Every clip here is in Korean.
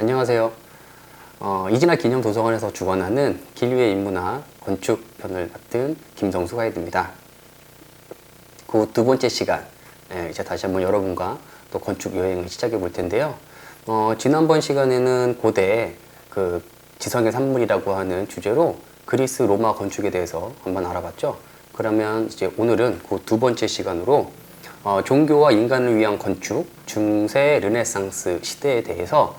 안녕하세요. 이진아 기념도서관에서 주관하는 기류의 인문학 건축편을 맡은 김성수 가이드입니다. 그 두 번째 시간, 이제 다시 한번 여러분과 또 건축 여행을 시작해 볼 텐데요. 지난번 시간에는 고대 그 지성의 산물이라고 하는 주제로 그리스 로마 건축에 대해서 한번 알아봤죠. 그러면 이제 오늘은 그 두 번째 시간으로 종교와 인간을 위한 건축, 중세 르네상스 시대에 대해서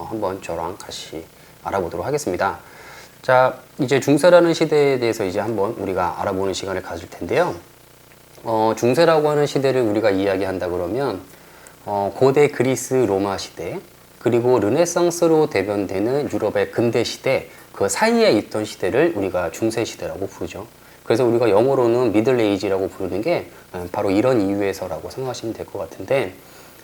한번 저랑 같이 알아보도록 하겠습니다. 자, 이제 중세라는 시대에 대해서 이제 한번 우리가 알아보는 시간을 가질 텐데요. 중세라고 하는 시대를 우리가 이야기한다 그러면 고대 그리스 로마 시대, 그리고 르네상스로 대변되는 유럽의 근대 시대, 그 사이에 있던 시대를 우리가 중세 시대라고 부르죠. 그래서 우리가 영어로는 미들 에이지라고 부르는 게 바로 이런 이유에서라고 생각하시면 될 것 같은데,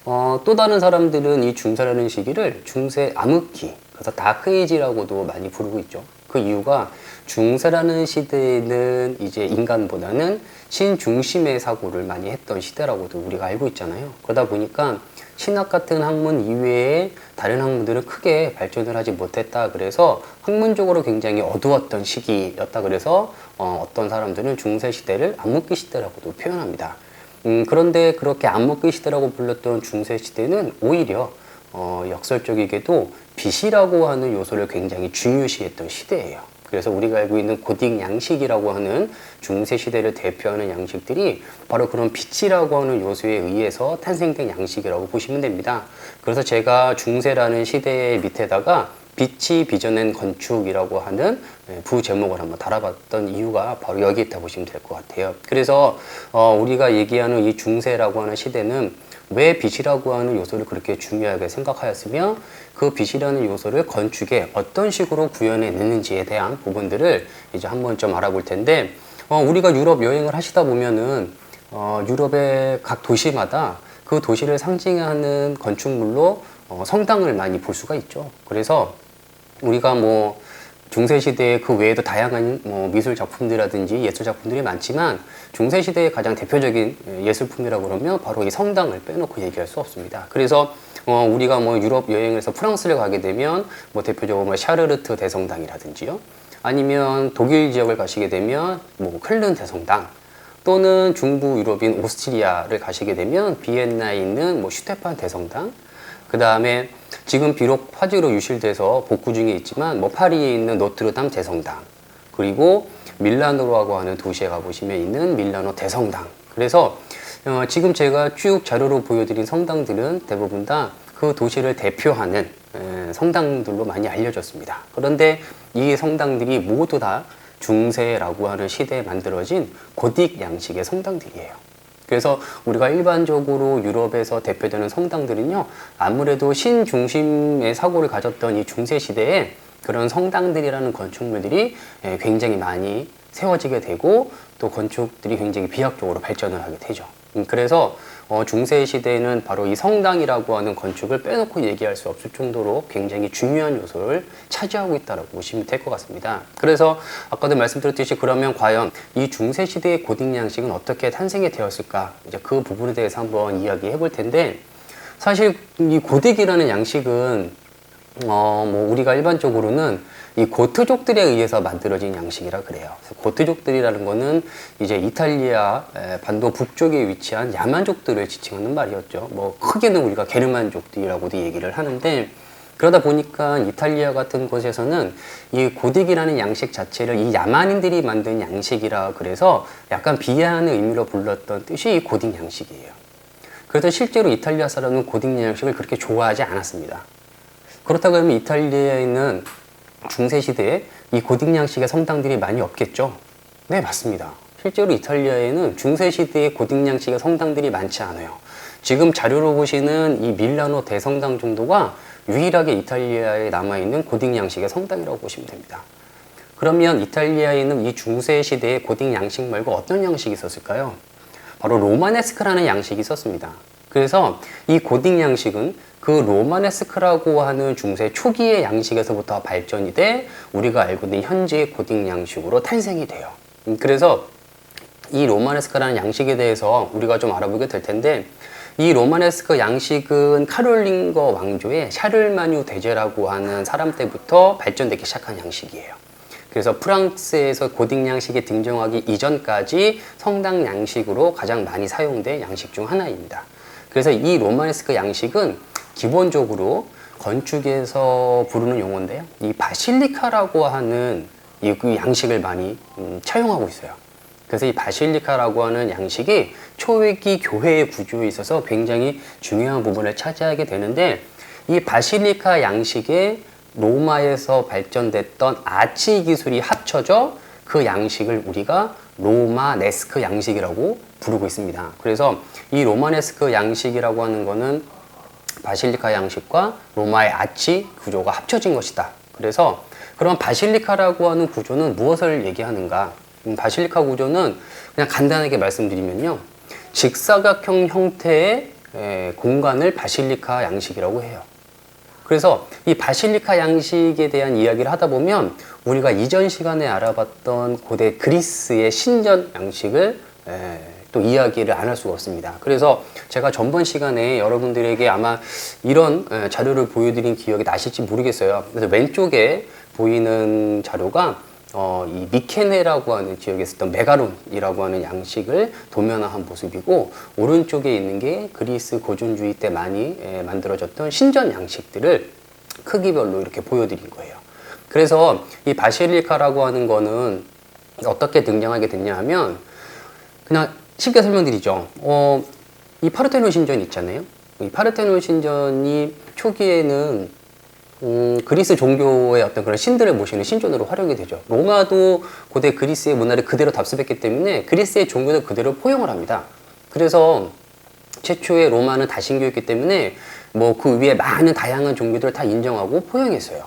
또 다른 사람들은 이 중세라는 시기를 중세 암흑기, 그래서 다크 에이지라고도 많이 부르고 있죠. 그 이유가 중세라는 시대에는 이제 인간보다는 신 중심의 사고를 많이 했던 시대라고도 우리가 알고 있잖아요. 그러다 보니까 신학 같은 학문 이외에 다른 학문들은 크게 발전을 하지 못했다. 그래서 학문적으로 굉장히 어두웠던 시기였다. 그래서 어떤 사람들은 중세 시대를 암흑기 시대라고도 표현합니다. 그런데 그렇게 암흑기 시대라고 불렸던 중세 시대는 오히려 역설적이게도 빛이라고 하는 요소를 굉장히 중요시했던 시대예요. 그래서 우리가 알고 있는 고딕 양식이라고 하는 중세 시대를 대표하는 양식들이 바로 그런 빛이라고 하는 요소에 의해서 탄생된 양식이라고 보시면 됩니다. 그래서 제가 중세라는 시대 밑에다가 빛이 빚어낸 건축이라고 하는 부제목을 한번 달아봤던 이유가 바로 여기 있다 보시면 될 것 같아요. 그래서 우리가 얘기하는 이 중세라고 하는 시대는 왜 빛이라고 하는 요소를 그렇게 중요하게 생각하였으며 그 빛이라는 요소를 건축에 어떤 식으로 구현해냈는지에 대한 부분들을 이제 한번 좀 알아볼 텐데, 우리가 유럽 여행을 하시다 보면은 유럽의 각 도시마다 그 도시를 상징하는 건축물로 성당을 많이 볼 수가 있죠. 그래서 우리가 뭐 중세시대에 그 외에도 다양한 미술 작품들이라든지 예술 작품들이 많지만 중세시대의 가장 대표적인 예술품이라고 그러면 바로 이 성당을 빼놓고 얘기할 수 없습니다. 그래서 우리가 뭐 유럽 여행을 해서 프랑스를 가게 되면 뭐 대표적으로 뭐 샤르르트 대성당이라든지요. 아니면 독일 지역을 가시게 되면 뭐 쾰른 대성당, 또는 중부 유럽인 오스트리아를 가시게 되면 비엔나에 있는 뭐 슈테판 대성당, 그 다음에 지금 비록 화재로 유실돼서 복구 중에 있지만 뭐 파리에 있는 노트르담 대성당, 그리고 밀라노라고 하는 도시에 가보시면 있는 밀라노 대성당. 그래서 지금 제가 쭉 자료로 보여드린 성당들은 대부분 다 그 도시를 대표하는 성당들로 많이 알려졌습니다. 그런데 이 성당들이 모두 다 중세라고 하는 시대에 만들어진 고딕 양식의 성당들이에요. 그래서 우리가 일반적으로 유럽에서 대표되는 성당들은요, 아무래도 신 중심의 사고를 가졌던 이 중세 시대에 그런 성당들이라는 건축물들이 굉장히 많이 세워지게 되고, 또 건축들이 굉장히 비약적으로 발전을 하게 되죠. 그래서 중세 시대에는 바로 이 성당이라고 하는 건축을 빼놓고 얘기할 수 없을 정도로 굉장히 중요한 요소를 차지하고 있다고 보시면 될 것 같습니다. 그래서 아까도 말씀드렸듯이 그러면 과연 이 중세 시대의 고딕 양식은 어떻게 탄생이 되었을까? 이제 그 부분에 대해서 한번 이야기해 볼 텐데, 사실 이 고딕이라는 양식은 뭐 우리가 일반적으로는 이 고트족들에 의해서 만들어진 양식이라 그래요. 고트족들이라는 거는 이제 이탈리아 반도 북쪽에 위치한 야만족들을 지칭하는 말이었죠. 뭐 크게는 우리가 게르만족들이라고도 얘기를 하는데, 그러다 보니까 이탈리아 같은 곳에서는 이 고딕이라는 양식 자체를 이 야만인들이 만든 양식이라 그래서 약간 비하하는 의미로 불렀던 뜻이 이 고딕 양식이에요. 그래서 실제로 이탈리아 사람은 고딕 양식을 그렇게 좋아하지 않았습니다. 그렇다고 하면 이탈리아에 있는 중세시대에 이 고딕 양식의 성당들이 많이 없겠죠? 네, 맞습니다. 실제로 이탈리아에는 중세시대의 고딕 양식의 성당들이 많지 않아요. 지금 자료로 보시는 이 밀라노 대성당 정도가 유일하게 이탈리아에 남아있는 고딕 양식의 성당이라고 보시면 됩니다. 그러면 이탈리아에 있는 이 중세시대의 고딕 양식 말고 어떤 양식이 있었을까요? 바로 로마네스크라는 양식이 있었습니다. 그래서 이 고딕 양식은 그 로마네스크라고 하는 중세 초기의 양식에서부터 발전이 돼 우리가 알고 있는 현재의 고딕 양식으로 탄생이 돼요. 그래서 이 로마네스크라는 양식에 대해서 우리가 좀 알아보게 될 텐데, 이 로마네스크 양식은 카롤링거 왕조의 샤를마뉴 대제라고 하는 사람 때부터 발전되기 시작한 양식이에요. 그래서 프랑스에서 고딕 양식이 등장하기 이전까지 성당 양식으로 가장 많이 사용된 양식 중 하나입니다. 그래서 이 로마네스크 양식은 기본적으로 건축에서 부르는 용어인데요. 이 바실리카라고 하는 이 양식을 많이 차용하고 있어요. 그래서 이 바실리카라고 하는 양식이 초기 교회의 구조에 있어서 굉장히 중요한 부분을 차지하게 되는데, 이 바실리카 양식에 로마에서 발전됐던 아치 기술이 합쳐져 그 양식을 우리가 로마네스크 양식이라고 부르고 있습니다. 그래서 이 로마네스크 양식이라고 하는 거는 바실리카 양식과 로마의 아치 구조가 합쳐진 것이다. 그래서 그럼 바실리카라고 하는 구조는 무엇을 얘기하는가? 바실리카 구조는 그냥 간단하게 말씀드리면요, 직사각형 형태의 공간을 바실리카 양식이라고 해요. 그래서 이 바실리카 양식에 대한 이야기를 하다 보면 우리가 이전 시간에 알아봤던 고대 그리스의 신전 양식을 또 이야기를 안 할 수가 없습니다. 그래서 제가 전번 시간에 여러분들에게 아마 이런 자료를 보여드린 기억이 나실지 모르겠어요. 그래서 왼쪽에 보이는 자료가 이 미케네라고 하는 지역에 있었던 메가론이라고 하는 양식을 도면화한 모습이고, 오른쪽에 있는 게 그리스 고전주의 때 많이 만들어졌던 신전 양식들을 크기별로 이렇게 보여드린 거예요. 그래서 이 바실리카라고 하는 거는 어떻게 등장하게 됐냐 하면, 그냥 쉽게 설명드리죠. 이 파르테논 신전 있잖아요. 이 파르테논 신전이 초기에는 그리스 종교의 어떤 그런 신들을 모시는 신전으로 활용이 되죠. 로마도 고대 그리스의 문화를 그대로 답습했기 때문에 그리스의 종교도 그대로 포용을 합니다. 그래서 최초의 로마는 다신교였기 때문에 뭐 그 위에 많은 다양한 종교들을 다 인정하고 포용했어요.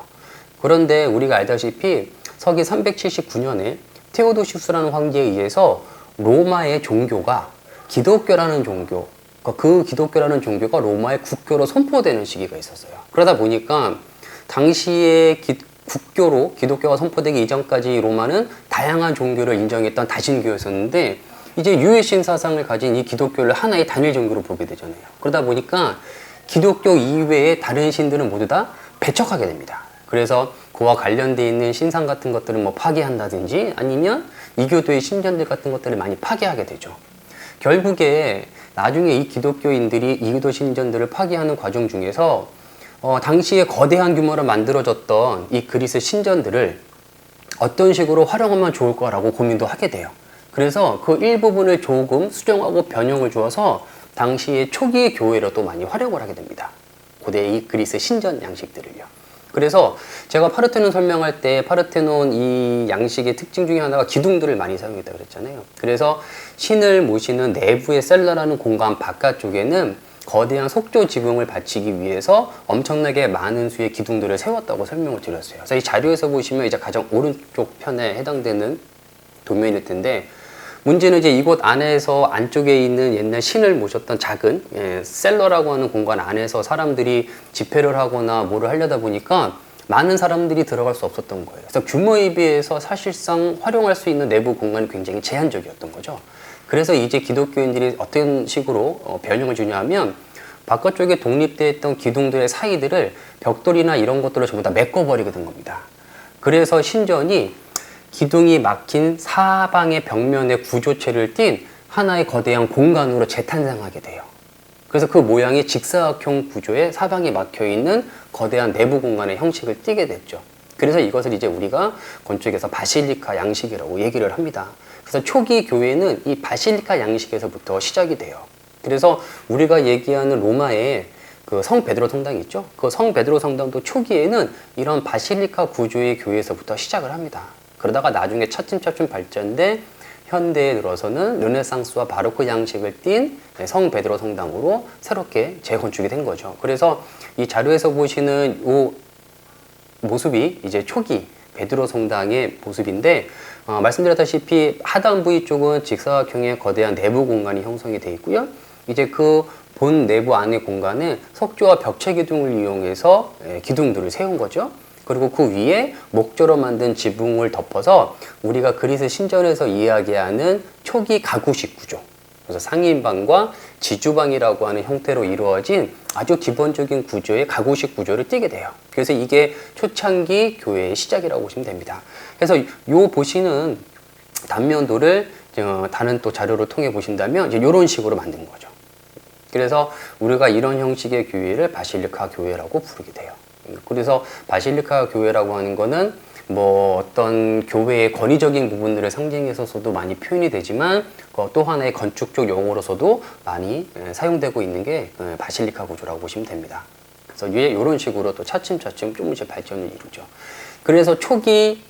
그런데 우리가 알다시피 서기 379년에 테오도시우스라는 황제에 의해서 로마의 종교가 기독교라는 종교, 그 기독교라는 종교가 로마의 국교로 선포되는 시기가 있었어요. 그러다 보니까 당시에 국교로 기독교가 선포되기 이전까지 로마는 다양한 종교를 인정했던 다신교였었는데, 이제 유해신 사상을 가진 이 기독교를 하나의 단일 종교로 보게 되잖아요. 그러다 보니까 기독교 이외의 다른 신들은 모두 다 배척하게 됩니다. 그래서 그와 관련되어 있는 신상 같은 것들을 뭐 파괴한다든지 아니면 이교도의 신전들 같은 것들을 많이 파괴하게 되죠. 결국에 나중에 이 기독교인들이 이교도 신전들을 파괴하는 과정 중에서 당시에 거대한 규모로 만들어졌던 이 그리스 신전들을 어떤 식으로 활용하면 좋을까라고 고민도 하게 돼요. 그래서 그 일부분을 조금 수정하고 변형을 주어서 당시의 초기의 교회로 또 많이 활용을 하게 됩니다. 고대 이 그리스 신전 양식들을요. 그래서 제가 파르테논 설명할 때 파르테논 이 양식의 특징 중에 하나가 기둥들을 많이 사용했다고 그랬잖아요. 그래서 신을 모시는 내부의 셀러라는 공간 바깥쪽에는 거대한 속죄 지붕을 바치기 위해서 엄청나게 많은 수의 기둥들을 세웠다고 설명을 드렸어요. 그래서 이 자료에서 보시면 이제 가장 오른쪽 편에 해당되는 도면일 텐데, 문제는 이제 이곳 안에서 안쪽에 있는 옛날 신을 모셨던 작은 셀러라고 하는 공간 안에서 사람들이 집회를 하거나 뭐를 하려다 보니까 많은 사람들이 들어갈 수 없었던 거예요. 그래서 규모에 비해서 사실상 활용할 수 있는 내부 공간이 굉장히 제한적이었던 거죠. 그래서 이제 기독교인들이 어떤 식으로 변형을 주냐 하면, 바깥쪽에 독립되어 있던 기둥들의 사이들을 벽돌이나 이런 것들을 전부 다 메꿔버리게 된 겁니다. 그래서 신전이 기둥이 막힌 사방의 벽면의 구조체를 띈 하나의 거대한 공간으로 재탄생하게 돼요. 그래서 그 모양이 직사각형 구조에 사방이 막혀있는 거대한 내부 공간의 형식을 띠게 됐죠. 그래서 이것을 이제 우리가 건축에서 바실리카 양식이라고 얘기를 합니다. 그래서 초기 교회는 이 바실리카 양식에서부터 시작이 돼요. 그래서 우리가 얘기하는 로마의 그 성 베드로 성당이 있죠. 그 성 베드로 성당도 초기에는 이런 바실리카 구조의 교회에서부터 시작을 합니다. 그러다가 나중에 차츰차츰 발전돼 현대에 들어서는 르네상스와 바로크 양식을 띤 성 베드로 성당으로 새롭게 재건축이 된 거죠. 그래서 이 자료에서 보시는 이 모습이 이제 초기 베드로 성당의 모습인데, 말씀드렸다시피 하단 부위 쪽은 직사각형의 거대한 내부 공간이 형성이 되어 있고요. 이제 그 본 내부 안의 공간에 석조와 벽체 기둥을 이용해서 기둥들을 세운 거죠. 그리고 그 위에 목조로 만든 지붕을 덮어서 우리가 그리스 신전에서 이야기하는 초기 가구식 구조, 그래서 상인방과 지주방이라고 하는 형태로 이루어진 아주 기본적인 구조의 가구식 구조를 띠게 돼요. 그래서 이게 초창기 교회의 시작이라고 보시면 됩니다. 그래서 요 보시는 단면도를 다른 또 자료를 통해 보신다면 이제 이런 식으로 만든 거죠. 그래서 우리가 이런 형식의 교회를 바실리카 교회라고 부르게 돼요. 그래서 바실리카 교회라고 하는 거는 뭐 어떤 교회의 권위적인 부분들을 상징해서도 많이 표현이 되지만 또 하나의 건축적 용어로서도 많이 사용되고 있는 게 바실리카 구조라고 보시면 됩니다. 그래서 이런 식으로 또 차츰차츰 조금씩 발전을 이루죠. 그래서 초기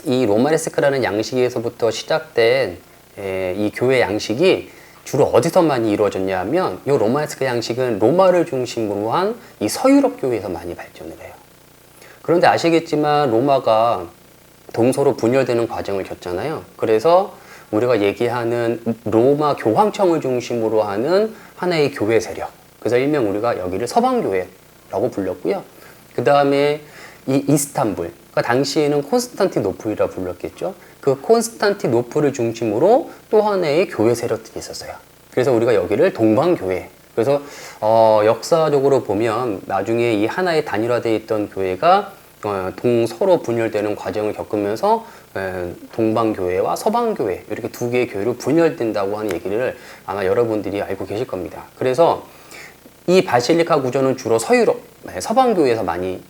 이 로마네스크라는 양식에서부터 시작된 이 교회 양식이 주로 어디서 많이 이루어졌냐 하면 이 로마네스크 양식은 로마를 중심으로 한 이 서유럽 교회에서 많이 발전을 해요. 그런데 아시겠지만 로마가 동서로 분열되는 과정을 겪잖아요. 그래서 우리가 얘기하는 로마 교황청을 중심으로 하는 하나의 교회 세력. 그래서 일명 우리가 여기를 서방교회라고 불렀고요. 그 다음에 이 이스탄불. 그러니까 당시에는 콘스탄티노플이라 불렀겠죠. 그 콘스탄티노플을 중심으로 또 하나의 교회 세력들이 있었어요. 그래서 우리가 여기를 동방교회. 그래서 역사적으로 보면 나중에 이 하나의 단일화되어 있던 교회가 동서로 분열되는 과정을 겪으면서 동방교회와 서방교회 이렇게 두 개의 교회로 분열된다고 하는 얘기를 아마 여러분들이 알고 계실 겁니다. 그래서 이 바실리카 구조는 주로 서유럽, 서방교회에서 많이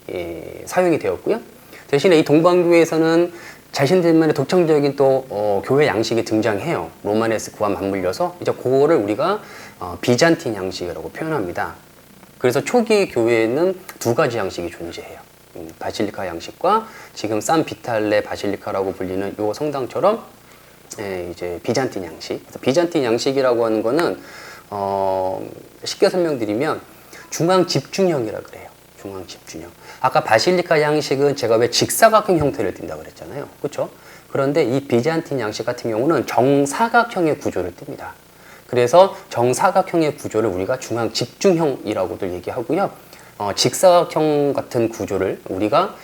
사용이 되었고요. 대신에 이 동방교회에서는 자신들만의 독창적인 또 교회 양식이 등장해요. 로마네스크와 맞물려서 이제 그거를 우리가 비잔틴 양식이라고 표현합니다. 그래서 초기 교회에는 두 가지 양식이 존재해요. 바실리카 양식과 지금 산 비탈레 바실리카라고 불리는 요 성당처럼 이제 비잔틴 양식. 그래서 비잔틴 양식이라고 하는 거는 쉽게 설명드리면 중앙 집중형이라 그래요. 중앙 집중형. 아까 바실리카 양식은 제가 왜 직사각형 형태를 띈다고 그랬잖아요. 그렇죠? 그런데 이 비잔틴 양식 같은 경우는 정사각형의 구조를 띱니다. 그래서 정사각형의 구조를 우리가 중앙 집중형이라고들 얘기하고요. 직사각형 같은 구조를 우리가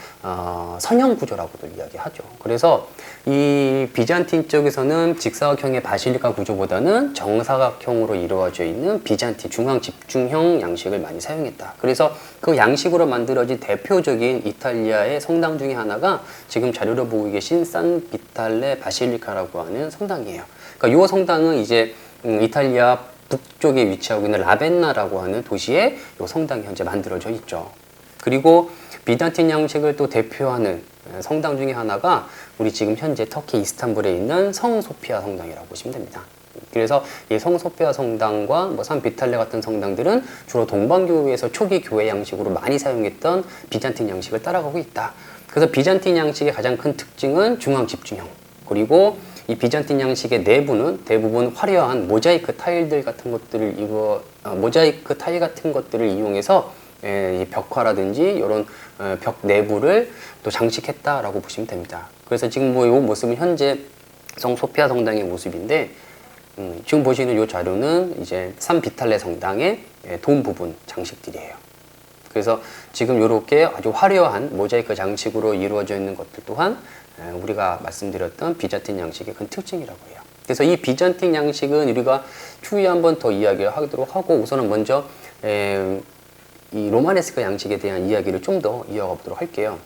선형 구조라고도 이야기하죠. 그래서 이 비잔틴 쪽에서는 직사각형의 바실리카 구조보다는 정사각형으로 이루어져 있는 비잔틴 중앙 집중형 양식을 많이 사용했다. 그래서 그 양식으로 만들어진 대표적인 이탈리아의 성당 중에 하나가 지금 자료로 보고 계신 산 비탈레 바실리카라고 하는 성당이에요. 그러니까 이 성당은 이제 이탈리아 북쪽에 위치하고 있는 라벤나라고 하는 도시에 이 성당이 현재 만들어져 있죠. 그리고 비잔틴 양식을 또 대표하는 성당 중에 하나가 우리 지금 현재 터키 이스탄불에 있는 성 소피아 성당이라고 보시면 됩니다. 그래서 이 성 소피아 성당과 뭐 산 비탈레 같은 성당들은 주로 동방교회에서 초기 교회 양식으로 많이 사용했던 비잔틴 양식을 따라가고 있다. 그래서 비잔틴 양식의 가장 큰 특징은 중앙 집중형. 그리고 이 비잔틴 양식의 내부는 대부분 화려한 모자이크 타일들 같은 것들을 모자이크 타일 같은 것들을 이용해서 이 벽화라든지 이런 벽 내부를 또 장식했다라고 보시면 됩니다. 그래서 지금 뭐 이 모습은 현재 성 소피아 성당의 모습인데 지금 보시는 이 자료는 이제 산 비탈레 성당의 돔 부분 장식들이에요. 그래서 지금 이렇게 아주 화려한 모자이크 장식으로 이루어져 있는 것들 또한 우리가 말씀드렸던 비잔틴 양식의 큰 특징이라고 해요. 그래서 이 비잔틴 양식은 우리가 추후에 한번 더 이야기를 하도록 하고 우선은 먼저 이 로마네스크 양식에 대한 이야기를 좀 더 이어가 보도록 할게요.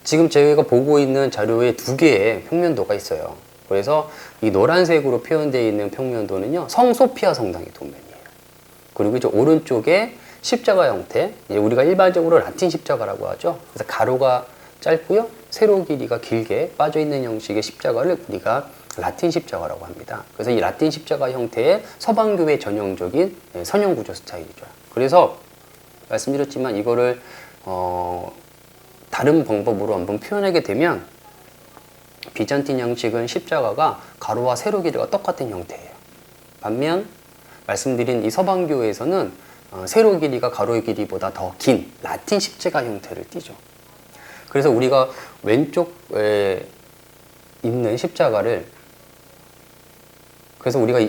지금 저희가 보고 있는 자료에 두 개의 평면도가 있어요. 그래서 이 노란색으로 표현되어 있는 평면도는요, 성 소피아 성당의 도면이에요. 그리고 이제 오른쪽에 십자가 형태, 우리가 일반적으로 라틴 십자가라고 하죠. 그래서 가로가 짧고요, 세로 길이가 길게 빠져 있는 형식의 십자가를 우리가 라틴 십자가라고 합니다. 그래서 이 라틴 십자가 형태의 서방교회 전형적인 선형 구조 스타일이죠. 그래서 말씀드렸지만 이거를 다른 방법으로 한번 표현하게 되면 비잔틴 양식은 십자가가 가로와 세로 길이가 똑같은 형태예요. 반면 말씀드린 이 서방교회에서는 세로 길이가 가로의 길이보다 더 긴 라틴 십자가 형태를 띠죠. 그래서 우리가 왼쪽에 있는 십자가를 그래서 우리가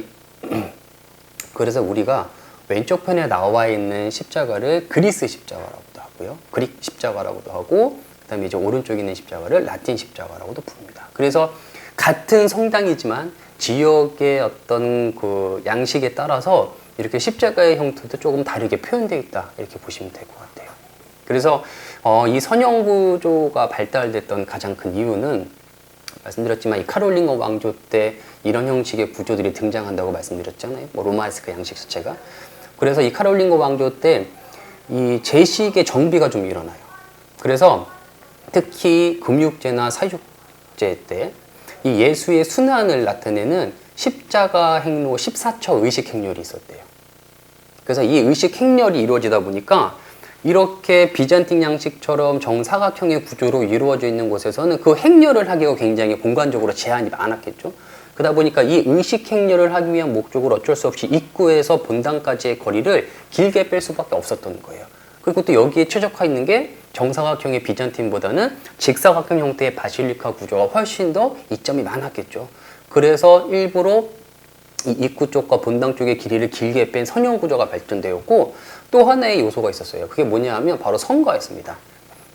왼쪽 편에 나와 있는 십자가를 그리스 십자가라고도 하고요. 그릭 십자가라고도 하고 그다음에 이제 오른쪽에 있는 십자가를 라틴 십자가라고도 부릅니다. 그래서 같은 성당이지만 지역의 어떤 그 양식에 따라서 이렇게 십자가의 형태도 조금 다르게 표현되어 있다, 이렇게 보시면 될 것 같아요. 그래서 이 선형 구조가 발달됐던 가장 큰 이유는 말씀드렸지만 이 카롤링거 왕조 때 이런 형식의 구조들이 등장한다고 말씀드렸잖아요. 뭐 로마네스크 양식 자체가. 그래서 이 카롤링거 왕조 때 이 제식의 정비가 좀 일어나요. 그래서 특히 금육제나 사육제 때 이 예수의 순환을 나타내는 십자가 행로 14처 의식 행렬이 있었대요. 그래서 이 의식 행렬이 이루어지다 보니까 이렇게 비잔틴 양식처럼 정사각형의 구조로 이루어져 있는 곳에서는 그 행렬을 하기가 굉장히 공간적으로 제한이 많았겠죠. 그러다 보니까 이 의식 행렬을 하기 위한 목적으로 어쩔 수 없이 입구에서 본당까지의 거리를 길게 뺄 수밖에 없었던 거예요. 그리고 또 여기에 최적화 있는 게 정사각형의 비잔틴보다는 직사각형 형태의 바실리카 구조가 훨씬 더 이점이 많았겠죠. 그래서 일부러 이 입구 쪽과 본당 쪽의 길이를 길게 뺀 선형 구조가 발전되었고, 또 하나의 요소가 있었어요. 그게 뭐냐 하면 바로 성가였습니다.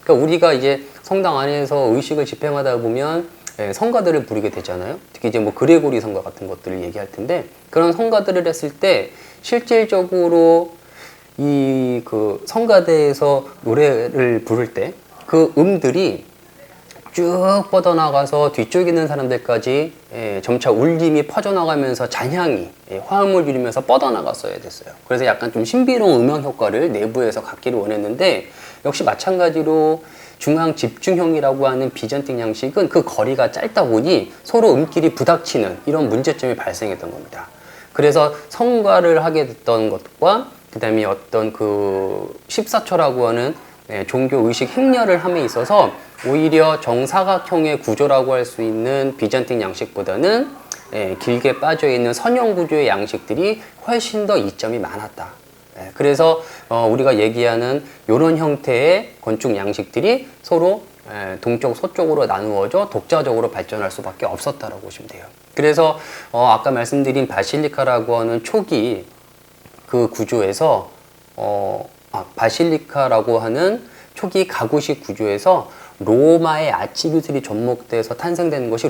그러니까 우리가 이제 성당 안에서 의식을 집행하다 보면 성가들을 부르게 되잖아요. 특히 이제 뭐 그레고리 성가 같은 것들을 얘기할 텐데, 그런 성가들을 했을 때 실질적으로 이 그 성가대에서 노래를 부를 때 그 음들이 쭉 뻗어나가서 뒤쪽에 있는 사람들까지 점차 울림이 퍼져나가면서 잔향이 화음을 이루면서 뻗어나갔어야 됐어요. 그래서 약간 좀 신비로운 음향 효과를 내부에서 갖기를 원했는데, 역시 마찬가지로 중앙 집중형이라고 하는 비잔틴 양식은 그 거리가 짧다 보니 서로 음길이 부닥치는 이런 문제점이 발생했던 겁니다. 그래서 성가를 하게 됐던 것과 그 다음에 어떤 그 14처라고 하는 종교 의식 행렬을 함에 있어서 오히려 정사각형의 구조라고 할 수 있는 비잔틴 양식보다는 길게 빠져있는 선형 구조의 양식들이 훨씬 더 이점이 많았다. 그래서 우리가 얘기하는 이런 형태의 건축 양식들이 서로 동쪽, 서쪽으로 나누어져 독자적으로 발전할 수밖에 없었다라고 보시면 돼요. 그래서 아까 말씀드린 바실리카라고 하는 초기 그 구조에서 바실리카라고 하는 초기 가구식 구조에서 로마의 아치교들이 접목돼서 탄생되는 것이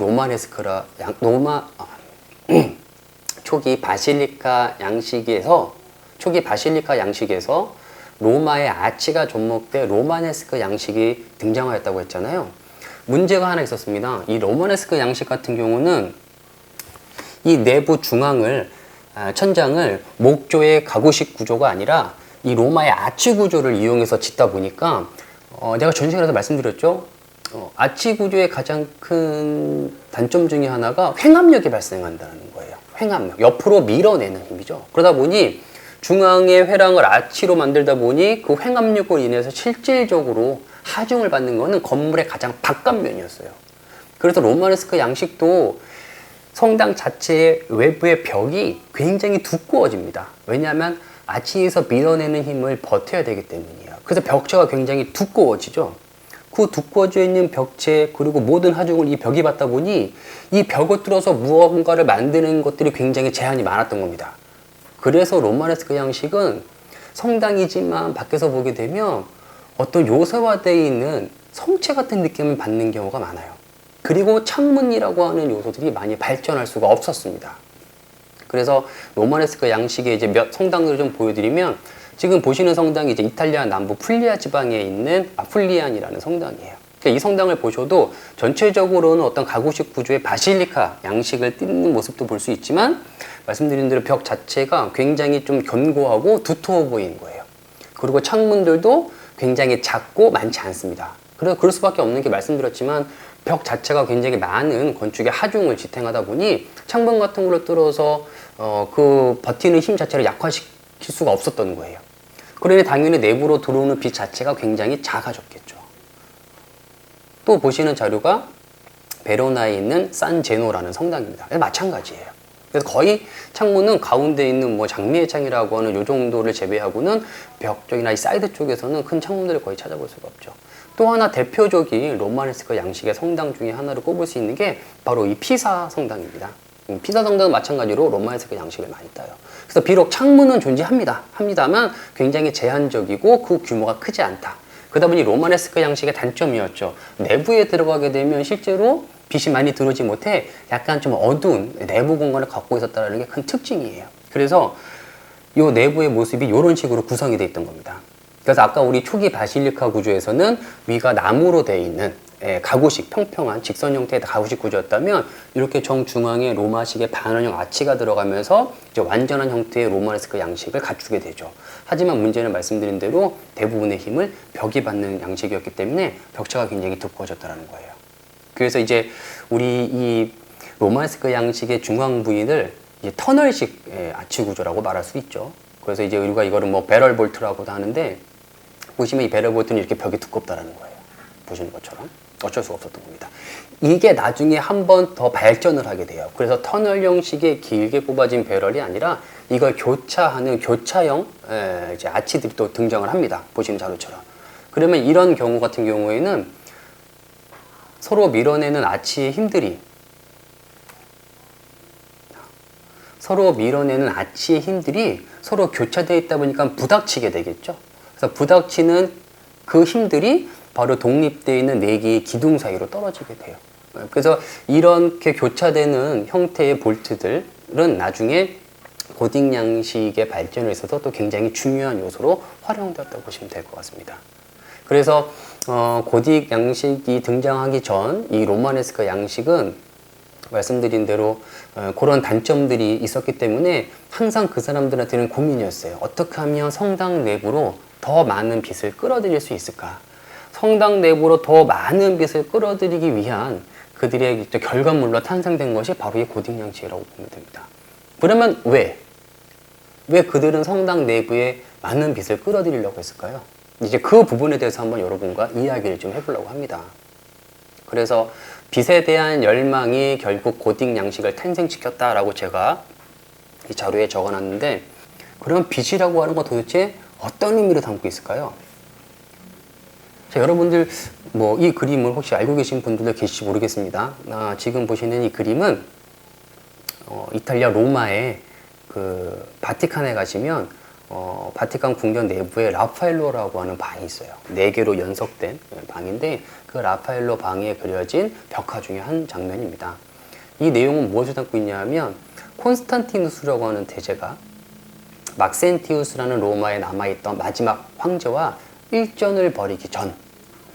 초기 바실리카 양식에서 로마의 아치가 접목돼 로마네스크 양식이 등장하였다고 했잖아요. 문제가 하나 있었습니다. 이 로마네스크 양식 같은 경우는 이 내부 천장을 목조의 가구식 구조가 아니라 이 로마의 아치 구조를 이용해서 짓다 보니까 내가 전 시간에서 말씀드렸죠. 아치 구조의 가장 큰 단점 중에 하나가 횡압력이 발생한다는 거예요. 횡압력, 옆으로 밀어내는 힘이죠. 그러다 보니 중앙의 회랑을 아치로 만들다 보니 그 횡압력으로 인해서 실질적으로 하중을 받는 것은 건물의 가장 바깥면이었어요. 그래서 로마네스크 양식도 성당 자체의 외부의 벽이 굉장히 두꺼워집니다. 왜냐하면 아치에서 밀어내는 힘을 버텨야 되기 때문이에요. 그래서 벽체가 굉장히 두꺼워지죠. 그 두꺼워져 있는 벽체 그리고 모든 하중을 이 벽이 받다 보니 이 벽을 뚫어서 무언가를 만드는 것들이 굉장히 제한이 많았던 겁니다. 그래서 로마네스크 양식은 성당이지만 밖에서 보게 되면 어떤 요새화되어 있는 성체 같은 느낌을 받는 경우가 많아요. 그리고 창문이라고 하는 요소들이 많이 발전할 수가 없었습니다. 그래서 로마네스크 양식의 이제 몇 성당들을 좀 보여드리면, 지금 보시는 성당이 이제 이탈리아 남부 풀리아 지방에 있는 아풀리안이라는 성당이에요. 그러니까 이 성당을 보셔도 전체적으로는 어떤 가구식 구조의 바실리카 양식을 띠는 모습도 볼 수 있지만, 말씀드린 대로 벽 자체가 굉장히 좀 견고하고 두터워 보이는 거예요. 그리고 창문들도 굉장히 작고 많지 않습니다. 그래서 그럴 수밖에 없는 게, 말씀드렸지만 벽 자체가 굉장히 많은 건축의 하중을 지탱하다 보니 창문 같은 걸로 뚫어서 그 버티는 힘 자체를 약화시킬 수가 없었던 거예요. 그러니 당연히 내부로 들어오는 빛 자체가 굉장히 작아졌겠죠. 또 보시는 자료가 베로나에 있는 산제노라는 성당입니다. 마찬가지예요. 그래서 거의 창문은 가운데 있는 뭐 장미의 창이라고 하는 요 정도를 제외하고는 벽 쪽이나 이 사이드 쪽에서는 큰 창문들을 거의 찾아볼 수가 없죠. 또 하나 대표적인 로마네스크 양식의 성당 중에 하나를 꼽을 수 있는 게 바로 이 피사 성당입니다. 피사 성당은 마찬가지로 로마네스크 양식을 많이 따요. 그래서 비록 창문은 합니다만 굉장히 제한적이고 그 규모가 크지 않다. 그러다 보니 로마네스크 양식의 단점이었죠. 내부에 들어가게 되면 실제로 빛이 많이 들어오지 못해 약간 좀 어두운 내부 공간을 갖고 있었다는 게 큰 특징이에요. 그래서 이 내부의 모습이 이런 식으로 구성이 되어 있던 겁니다. 그래서 아까 우리 초기 바실리카 구조에서는 위가 나무로 되어 있는 가구식 평평한 직선 형태의 가구식 구조였다면 이렇게 정중앙에 로마식의 반원형 아치가 들어가면서 이제 완전한 형태의 로마네스크 양식을 갖추게 되죠. 하지만 문제는 말씀드린 대로 대부분의 힘을 벽이 받는 양식이었기 때문에 벽체가 굉장히 두꺼워졌다는 거예요. 그래서 이제 우리 이 로마네스크 양식의 중앙 부위를 이제 터널식 아치 구조라고 말할 수 있죠. 그래서 이제 우리가 이거를 뭐 배럴 볼트라고도 하는데 보시면 이 배럴 볼트는 이렇게 벽이 두껍다라는 거예요. 보시는 것처럼 어쩔 수가 없었던 겁니다. 이게 나중에 한 번 더 발전을 하게 돼요. 그래서 터널 형식의 길게 뽑아진 배럴이 아니라 이걸 교차하는 교차형 이제 아치들이 또 등장을 합니다. 보시는 자료처럼. 그러면 이런 경우 같은 경우에는 서로 밀어내는 아치의 힘들이 서로 교차되어 있다 보니까 부닥치게 되겠죠. 그래서 부닥치는 그 힘들이 바로 독립되어 있는 네 개의 기둥 사이로 떨어지게 돼요. 그래서 이렇게 교차되는 형태의 볼트들은 나중에 고딕 양식의 발전에 있어서 또 굉장히 중요한 요소로 활용되었다고 보시면 될 것 같습니다. 그래서 고딕 양식이 등장하기 전 이 로마네스크 양식은 말씀드린 대로 그런 단점들이 있었기 때문에 항상 그 사람들한테는 고민이었어요. 어떻게 하면 성당 내부로 더 많은 빛을 끌어들일 수 있을까? 성당 내부로 더 많은 빛을 끌어들이기 위한 그들의 결과물로 탄생된 것이 바로 이 고딕 양식이라고 보면 됩니다. 그러면 왜 그들은 성당 내부에 많은 빛을 끌어들이려고 했을까요? 이제 그 부분에 대해서 한번 여러분과 이야기를 좀 해보려고 합니다. 그래서 빛에 대한 열망이 결국 고딕 양식을 탄생시켰다라고 제가 이 자료에 적어놨는데, 그러면 빛이라고 하는 건 도대체 어떤 의미를 담고 있을까요? 자, 여러분들 뭐 이 그림을 혹시 알고 계신 분들도 계실지 모르겠습니다. 지금 보시는 이 그림은 이탈리아 로마의 그 바티칸에 가시면 바티칸 궁전 내부에 라파엘로라고 하는 방이 있어요. 4개로 연석된 방인데 그 라파엘로 방에 그려진 벽화 중에 한 장면입니다. 이 내용은 무엇을 담고 있냐면 콘스탄티누스라고 하는 대제가 막센티우스라는 로마에 남아있던 마지막 황제와 일전을 벌이기 전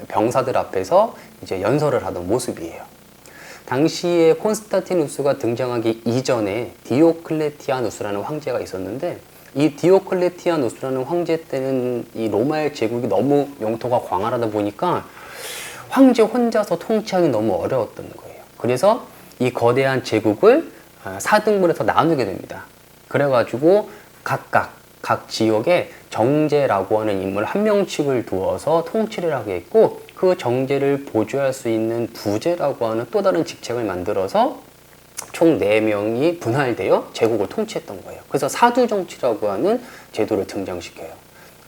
병사들 앞에서 이제 연설을 하던 모습이에요. 당시에 콘스탄티누스가 등장하기 이전에 디오클레티아누스라는 황제가 있었는데, 이 디오클레티아누스라는 황제 때는 이 로마의 제국이 너무 영토가 광활하다 보니까 황제 혼자서 통치하기 너무 어려웠던 거예요. 그래서 이 거대한 제국을 4등분해서 나누게 됩니다. 그래가지고 각 지역에 정제라고 하는 인물 한 명씩을 두어서 통치를 하게 했고, 그 정제를 보조할 수 있는 부제라고 하는 또 다른 직책을 만들어서 총 4명이 분할되어 제국을 통치했던 거예요. 그래서 사두정치라고 하는 제도를 등장시켜요.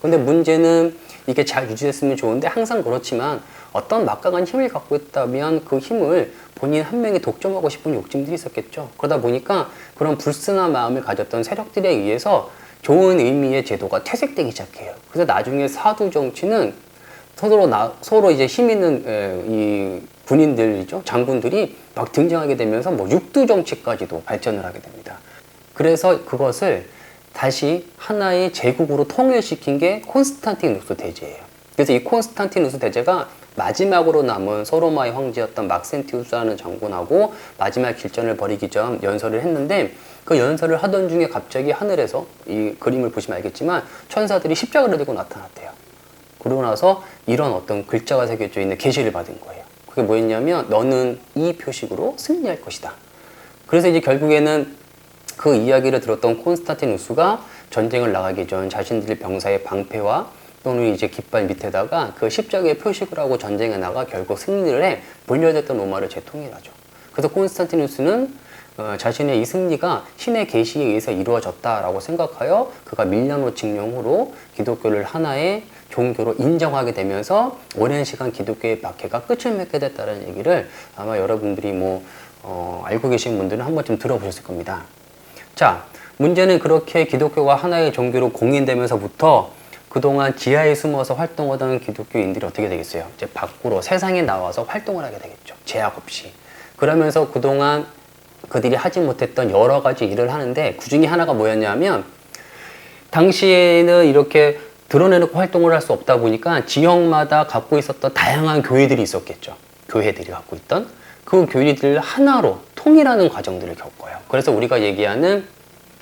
근데 문제는 이게 잘 유지됐으면 좋은데 항상 그렇지만 어떤 막강한 힘을 갖고 있다면 그 힘을 본인 한 명이 독점하고 싶은 욕심들이 있었겠죠. 그러다 보니까 그런 불순한 마음을 가졌던 세력들에 의해서 좋은 의미의 제도가 퇴색되기 시작해요. 그래서 나중에 사두 정치는 서로 이제 힘 있는 이 군인들이죠, 장군들이 막 등장하게 되면서 뭐 육두 정치까지도 발전을 하게 됩니다. 그래서 그것을 다시 하나의 제국으로 통일시킨 게 콘스탄티누스 대제예요. 그래서 이 콘스탄티누스 대제가 마지막으로 남은 서로마의 황제였던 막센티우스라는 장군하고 마지막 길전을 벌이기 전 연설을 했는데, 그 연설을 하던 중에 갑자기 하늘에서 이 그림을 보시면 알겠지만 천사들이 십자가를 들고 나타났대요. 그러고 나서 이런 어떤 글자가 새겨져 있는 계시를 받은 거예요. 그게 뭐였냐면 너는 이 표식으로 승리할 것이다. 그래서 이제 결국에는 그 이야기를 들었던 콘스탄티누스가 전쟁을 나가기 전 자신들의 병사의 방패와 또는 이제 깃발 밑에다가 그 십자가의 표식을 하고 전쟁에 나가 결국 승리를 해 분열됐던 로마를 재통일하죠. 그래서 콘스탄티누스는 자신의 이 승리가 신의 계시에 의해서 이루어졌다라고 생각하여 그가 밀라노 칙령으로 기독교를 하나의 종교로 인정하게 되면서 오랜 시간 기독교의 박해가 끝을 맺게 됐다는 얘기를 아마 여러분들이 알고 계신 분들은 한 번쯤 들어보셨을 겁니다. 자, 문제는 그렇게 기독교가 하나의 종교로 공인되면서부터 그동안 지하에 숨어서 활동하던 기독교인들이 어떻게 되겠어요? 이제 밖으로 세상에 나와서 활동을 하게 되겠죠. 제약 없이. 그러면서 그동안 그들이 하지 못했던 여러 가지 일을 하는데 그 중에 하나가 뭐였냐면 당시에는 이렇게 드러내놓고 활동을 할 수 없다 보니까 지역마다 갖고 있었던 다양한 교회들이 있었겠죠. 교회들이 갖고 있던 그 교회들 하나로 통일하는 과정들을 겪어요. 그래서 우리가 얘기하는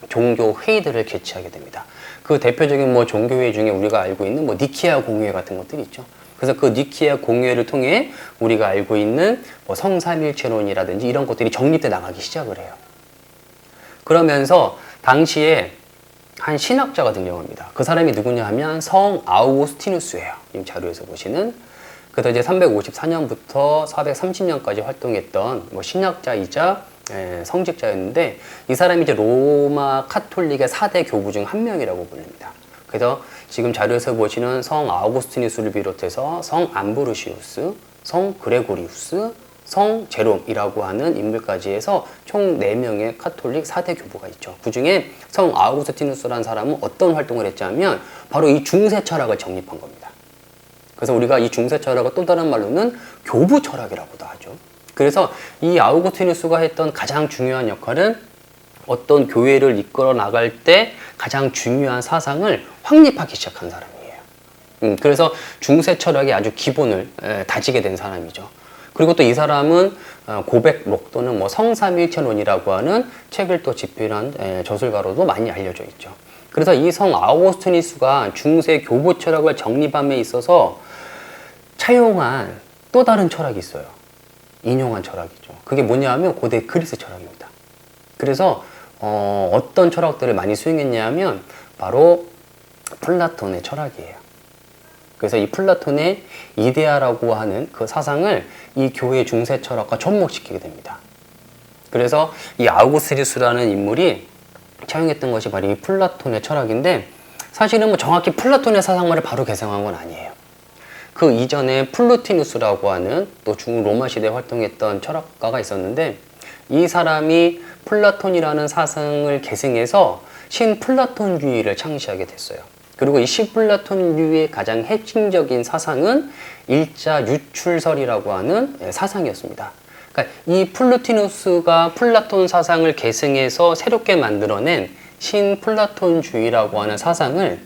종교 회의들을 개최하게 됩니다. 그 대표적인 뭐 종교회 중에 우리가 알고 있는 뭐 니케아 공회회 같은 것들이 있죠. 그래서 그 니케아 공회를 통해 우리가 알고 있는 뭐 성삼일체론이라든지 이런 것들이 정립돼 나가기 시작을 해요. 그러면서 당시에 한 신학자가 등장합니다. 그 사람이 누구냐 하면 성 아우구스티누스예요. 이 자료에서 보시는. 그래서 이제 354년부터 430년까지 활동했던 뭐 신학자이자 성직자였는데 이 사람이 이제 로마 카톨릭의 4대 교부 중 한 명이라고 불립니다. 그래서 지금 자료에서 보시는 성 아우구스티누스를 비롯해서 성 암브로시우스, 성 그레고리우스, 성 제롬이라고 하는 인물까지 해서 총 4명의 카톨릭 4대 교부가 있죠. 그 중에 성 아우구스티누스라는 사람은 어떤 활동을 했냐면 바로 이 중세 철학을 정립한 겁니다. 그래서 우리가 이 중세 철학을 또 다른 말로는 교부 철학이라고도 하죠. 그래서 이 아우구스티누스가 했던 가장 중요한 역할은 어떤 교회를 이끌어 나갈 때 가장 중요한 사상을 확립하기 시작한 사람이에요. 그래서 중세 철학의 아주 기본을 다지게 된 사람이죠. 그리고 또 이 사람은 고백록 또는 뭐 성삼일체론이라고 하는 책을 또 집필한 저술가로도 많이 알려져 있죠. 그래서 이 성 아우구스티누스가 중세 교부 철학을 정립함에 있어서 차용한 또 다른 철학이 있어요. 인용한 철학이죠. 그게 뭐냐 하면 고대 그리스 철학입니다. 그래서 어떤 철학들을 많이 수용했냐면 바로 플라톤의 철학이에요. 그래서 이 플라톤의 이데아라고 하는 그 사상을 이 교회 중세 철학과 접목시키게 됩니다. 그래서 이 아우구스티누스라는 인물이 차용했던 것이 바로 이 플라톤의 철학인데 사실은 뭐 정확히 플라톤의 사상만을 바로 계승한 건 아니에요. 그 이전에 플루티누스라고 하는 또 중로마 시대에 활동했던 철학가가 있었는데 이 사람이 플라톤이라는 사상을 계승해서 신플라톤주의를 창시하게 됐어요. 그리고 이 신플라톤주의의 가장 핵심적인 사상은 일자 유출설이라고 하는 사상이었습니다. 그러니까 이 플루티누스가 플라톤 사상을 계승해서 새롭게 만들어낸 신플라톤주의라고 하는 사상을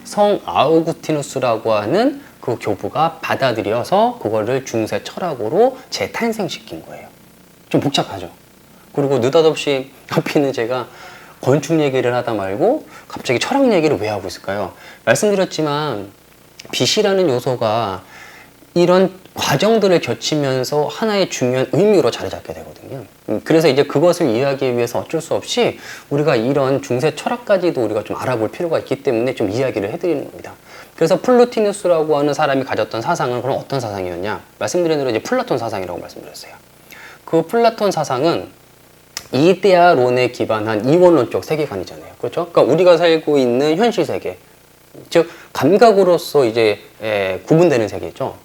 성 아우구스티누스라고 하는 그 교부가 받아들여서 그거를 중세 철학으로 재탄생시킨 거예요. 좀 복잡하죠. 그리고 느닷없이 하필은 제가 건축 얘기를 하다 말고 갑자기 철학 얘기를 왜 하고 있을까요? 말씀드렸지만 빛이라는 요소가 이런 과정들을 거치면서 하나의 중요한 의미로 자리 잡게 되거든요. 그래서 이제 그것을 이해하기 위해서 어쩔 수 없이 우리가 이런 중세 철학까지도 우리가 좀 알아볼 필요가 있기 때문에 좀 이야기를 해드리는 겁니다. 그래서 플루티누스라고 하는 사람이 가졌던 사상은 그럼 어떤 사상이었냐? 말씀드린 대로 이제 플라톤 사상이라고 말씀드렸어요. 그 플라톤 사상은 이데아론에 기반한 이원론적 세계관이잖아요. 그렇죠? 그러니까 우리가 살고 있는 현실 세계, 즉 감각으로서 이제 구분되는 세계죠.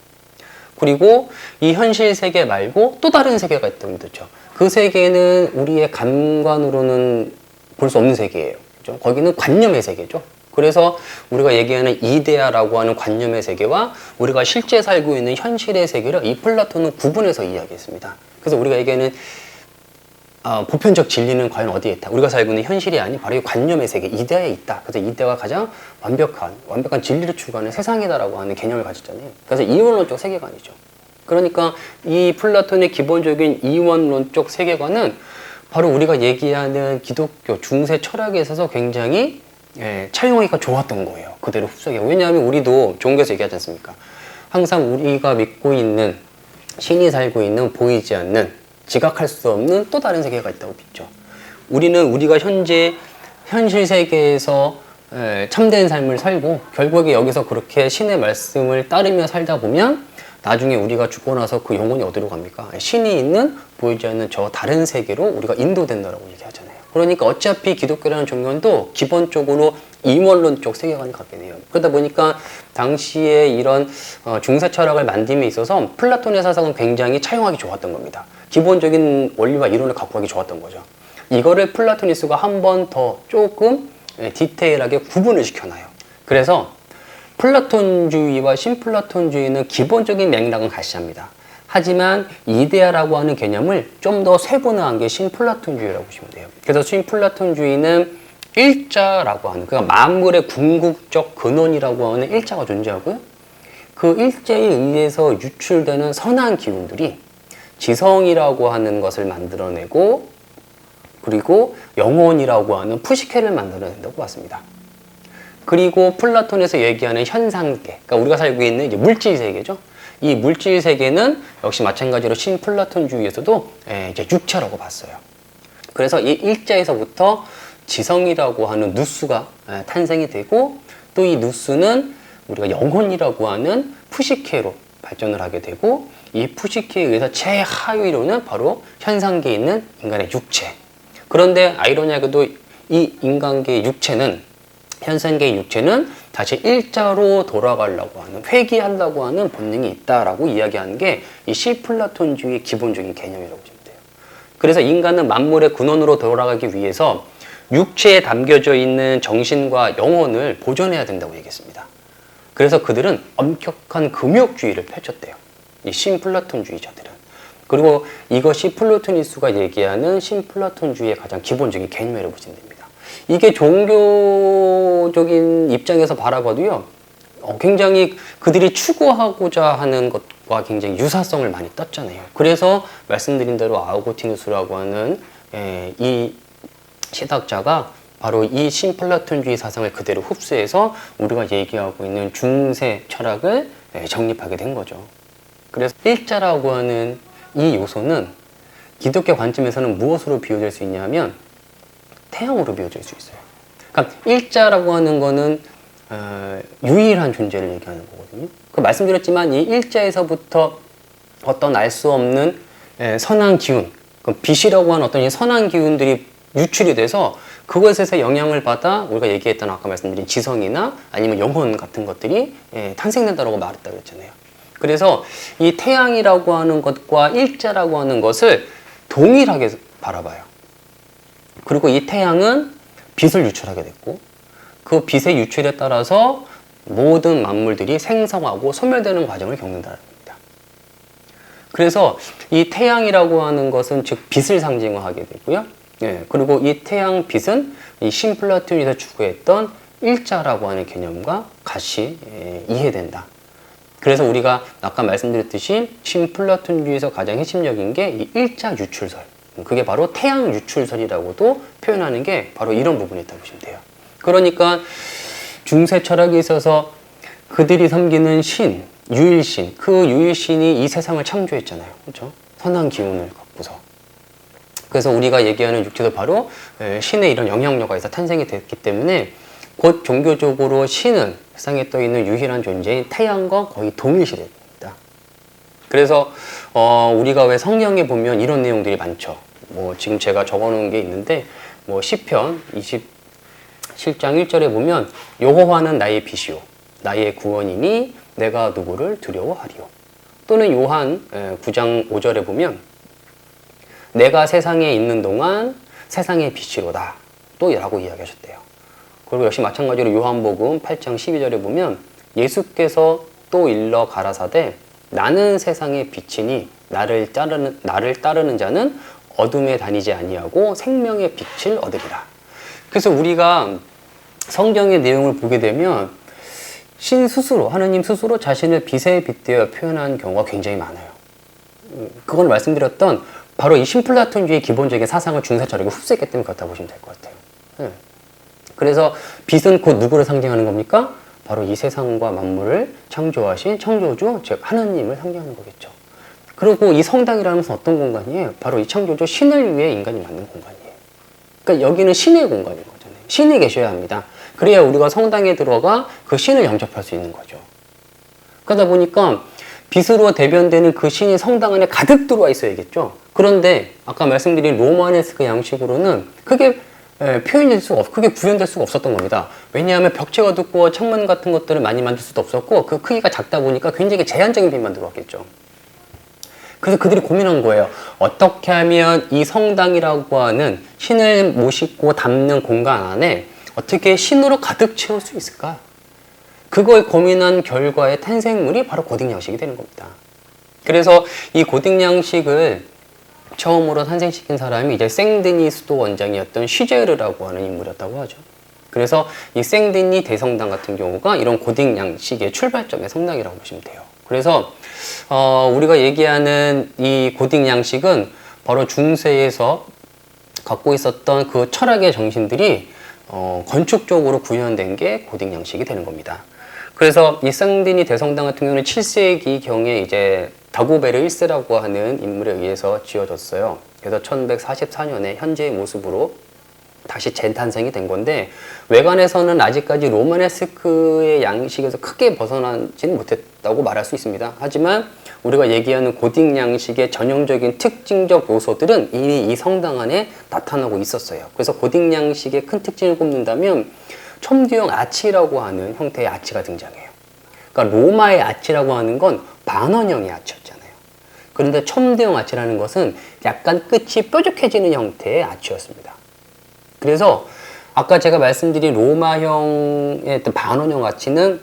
그리고 이 현실 세계 말고 또 다른 세계가 있다면 되죠. 그 세계는 우리의 감관으로는 볼 수 없는 세계예요. 그렇죠? 거기는 관념의 세계죠. 그래서 우리가 얘기하는 이데아라고 하는 관념의 세계와 우리가 실제 살고 있는 현실의 세계를 이 플라톤은 구분해서 이야기했습니다. 그래서 우리가 얘기하는 보편적 진리는 과연 어디에 있다? 우리가 살고 있는 현실이 아닌 바로 이 관념의 세계, 이데아에 있다. 그래서 이데아가 가장 완벽한 진리를 추구하는 세상이다라고 하는 개념을 가졌잖아요. 그래서 이원론적 세계관이죠. 그러니까 이 플라톤의 기본적인 이원론적 세계관은 바로 우리가 얘기하는 기독교 중세 철학에 있어서 굉장히 차용하기가 좋았던 거예요. 그대로 흡수하기. 왜냐하면 우리도 종교에서 얘기하지 않습니까? 항상 우리가 믿고 있는 신이 살고 있는 보이지 않는 지각할 수 없는 또 다른 세계가 있다고 믿죠. 우리는 우리가 현재 현실 세계에서 참된 삶을 살고 결국에 여기서 그렇게 신의 말씀을 따르며 살다 보면 나중에 우리가 죽고 나서 그 영혼이 어디로 갑니까? 신이 있는 보이지 않는 저 다른 세계로 우리가 인도된다라고 얘기하잖아요. 그러니까 어차피 기독교라는 종교도 기본적으로 이원론적 세계관을 갖게 돼요. 그러다 보니까 당시에 이런 중세 철학을 만듦에 있어서 플라톤의 사상은 굉장히 차용하기 좋았던 겁니다. 기본적인 원리와 이론을 갖고 가기 좋았던 거죠. 이거를 플라토니스가 한 번 더 조금 디테일하게 구분을 시켜놔요. 그래서 플라톤주의와 신플라톤주의는 기본적인 맥락은 같이 합니다. 하지만 이데아라고 하는 개념을 좀 더 세분화한 게 신플라톤주의라고 보시면 돼요. 그래서 신플라톤주의는 일자라고 하는, 그러니까 만물의 궁극적 근원이라고 하는 일자가 존재하고요. 그 일자에 의해서 유출되는 선한 기운들이 지성이라고 하는 것을 만들어내고, 그리고 영혼이라고 하는 푸시케를 만들어낸다고 봤습니다. 그리고 플라톤에서 얘기하는 현상계, 그러니까 우리가 살고 있는 이제 물질 세계죠. 이 물질 세계는 역시 마찬가지로 신플라톤주의에서도 이제 육체라고 봤어요. 그래서 이 일자에서부터 지성이라고 하는 누스가 탄생이 되고, 또 이 누스는 우리가 영혼이라고 하는 푸시케로 발전을 하게 되고, 이 푸시케에 의해서 최하위로는 바로 현상계에 있는 인간의 육체. 그런데 아이러니하게도 이 인간계의 육체는, 현상계의 육체는 다시 일자로 돌아가려고 하는, 회귀하려고 하는 본능이 있다라고 이야기하는 게 이 신플라톤주의의 기본적인 개념이라고 보시면 돼요. 그래서 인간은 만물의 근원으로 돌아가기 위해서 육체에 담겨져 있는 정신과 영혼을 보존해야 된다고 얘기했습니다. 그래서 그들은 엄격한 금욕주의를 펼쳤대요. 이 신플라톤주의자들은. 그리고 이것이 플로토니스가 얘기하는 신플라톤주의의 가장 기본적인 개념이라고 보시면 됩니다. 이게 종교적인 입장에서 바라봐도요, 굉장히 그들이 추구하고자 하는 것과 굉장히 유사성을 많이 떴잖아요. 그래서 말씀드린 대로 아우구티누스라고 하는 이 시각자가 바로 이 신플라톤주의 사상을 그대로 흡수해서 우리가 얘기하고 있는 중세 철학을 정립하게 된 거죠. 그래서 일자라고 하는 이 요소는 기독교 관점에서는 무엇으로 비유될 수 있냐면 태양으로 비유될 수 있어요. 그러니까 일자라고 하는 거는 유일한 존재를 얘기하는 거거든요. 그 말씀드렸지만 이 일자에서부터 어떤 알 수 없는 선한 기운, 빛이라고 하는 어떤 이 선한 기운들이 유출이 돼서 그것에서 영향을 받아 우리가 얘기했던 아까 말씀드린 지성이나 아니면 영혼 같은 것들이 탄생된다고 말했다 그랬잖아요. 그래서 이 태양이라고 하는 것과 일자라고 하는 것을 동일하게 바라봐요. 그리고 이 태양은 빛을 유출하게 됐고, 그 빛의 유출에 따라서 모든 만물들이 생성하고 소멸되는 과정을 겪는다는 겁니다. 그래서 이 태양이라고 하는 것은 즉 빛을 상징화하게 되고요. 그리고 이 태양 빛은 이 신플라톤에서 추구했던 일자라고 하는 개념과 같이 이해된다. 그래서 우리가 아까 말씀드렸듯이 신플라톤주의에서 가장 핵심적인 게 이 일자 유출설, 그게 바로 태양 유출설이라고도 표현하는 게 바로 이런 부분에 있다고 보시면 돼요. 그러니까 중세 철학에 있어서 그들이 섬기는 신, 유일신, 그 유일신이 이 세상을 창조했잖아요. 그렇죠? 선한 기운을 갖고서. 그래서 우리가 얘기하는 육체도 바로 신의 이런 영향력에 의해서 탄생이 됐기 때문에 곧 종교적으로 신은 세상에 떠 있는 유일한 존재인 태양과 거의 동일시됩니다. 그래서 우리가 왜 성경에 보면 이런 내용들이 많죠. 뭐 지금 제가 적어놓은 게 있는데, 뭐 시편 27장 1절에 보면 여호와는 나의 빛이요 나의 구원이니 내가 누구를 두려워하리요. 또는 요한 9장 5절에 보면 내가 세상에 있는 동안 세상의 빛이로다 또 라고 이야기하셨대요. 그리고 역시 마찬가지로 요한복음 8장 12절에 보면 예수께서 또 일러 가라사대 나는 세상의 빛이니 나를 따르는 자는 어둠에 다니지 아니하고 생명의 빛을 얻으리라. 그래서 우리가 성경의 내용을 보게 되면 신 스스로, 하느님 스스로 자신을 빛에 빗대어 표현한 경우가 굉장히 많아요. 그건 말씀드렸던 바로 이 신플라톤주의 기본적인 사상을 중세 철학에 흡수했기 때문에 그렇다고 보시면 될 것 같아요. 그래서 빛은 곧 누구를 상징하는 겁니까? 바로 이 세상과 만물을 창조하신 창조주, 즉 하느님을 상징하는 거겠죠. 그리고 이 성당이라는 것은 어떤 공간이에요? 바로 이 창조주 신을 위해 인간이 만든 공간이에요. 그러니까 여기는 신의 공간인 거잖아요. 신이 계셔야 합니다. 그래야 우리가 성당에 들어가 그 신을 영접할 수 있는 거죠. 그러다 보니까 빛으로 대변되는 그 신이 성당 안에 가득 들어와 있어야겠죠. 그런데 아까 말씀드린 로마네스크 양식으로는 크게 표현될 수가 크게 구현될 수가 없었던 겁니다. 왜냐하면 벽체가 어둡고 창문 같은 것들을 많이 만들 수도 없었고 그 크기가 작다 보니까 굉장히 제한적인 빛만 들어왔겠죠. 그래서 그들이 고민한 거예요. 어떻게 하면 이 성당이라고 하는 신을 모시고 담는 공간 안에 어떻게 신으로 가득 채울 수 있을까? 그걸 고민한 결과의 탄생물이 바로 고딩 양식이 되는 겁니다. 그래서 이 고딕 양식을 처음으로 탄생시킨 사람이 이제 생드니 수도 원장이었던 쉬제르라고 하는 인물이었다고 하죠. 그래서 이 생드니 대성당 같은 경우가 이런 고딕 양식의 출발점의 성당이라고 보시면 돼요. 그래서 우리가 얘기하는 이 고딕 양식은 바로 중세에서 갖고 있었던 그 철학의 정신들이 건축적으로 구현된 게 고딕 양식이 되는 겁니다. 그래서 이 생드니 대성당 같은 경우는 7세기경에 이제 다고베르 1세라고 하는 인물에 의해서 지어졌어요. 그래서 1144년에 현재의 모습으로 다시 재탄생이 된 건데, 외관에서는 아직까지 로마네스크의 양식에서 크게 벗어나지는 못했다고 말할 수 있습니다. 하지만 우리가 얘기하는 고딕 양식의 전형적인 특징적 요소들은 이미 이 성당 안에 나타나고 있었어요. 그래서 고딕 양식의 큰 특징을 꼽는다면 첨두형 아치라고 하는 형태의 아치가 등장해요. 그러니까 로마의 아치라고 하는 건 반원형의 아치였잖아요. 그런데 첨두형 아치라는 것은 약간 끝이 뾰족해지는 형태의 아치였습니다. 그래서 아까 제가 말씀드린 로마형의 어떤 반원형 아치는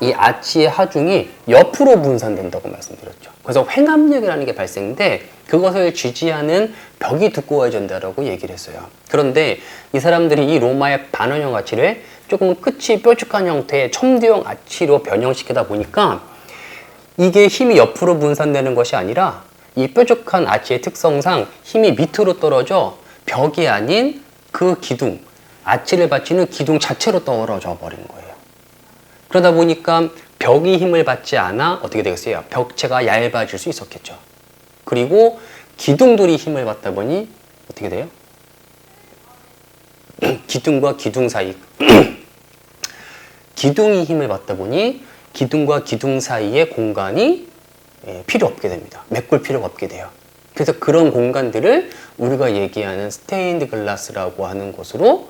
이 아치의 하중이 옆으로 분산된다고 말씀드렸죠. 그래서 횡압력이라는 게 발생돼 그것을 지지하는 벽이 두꺼워진다라고 얘기를 했어요. 그런데 이 사람들이 이 로마의 반원형 아치를 조금 끝이 뾰족한 형태의 첨두형 아치로 변형시키다 보니까 이게 힘이 옆으로 분산되는 것이 아니라 이 뾰족한 아치의 특성상 힘이 밑으로 떨어져 벽이 아닌 그 기둥, 아치를 받치는 기둥 자체로 떨어져 버린 거예요. 그러다 보니까 벽이 힘을 받지 않아 어떻게 되겠어요? 벽체가 얇아질 수 있었겠죠. 그리고 기둥들이 힘을 받다 보니 어떻게 돼요? 기둥과 기둥 사이 기둥이 힘을 받다 보니 기둥과 기둥 사이의 공간이 필요 없게 됩니다. 메꿀 필요가 없게 돼요. 그래서 그런 공간들을 우리가 얘기하는 스테인드 글라스라고 하는 곳으로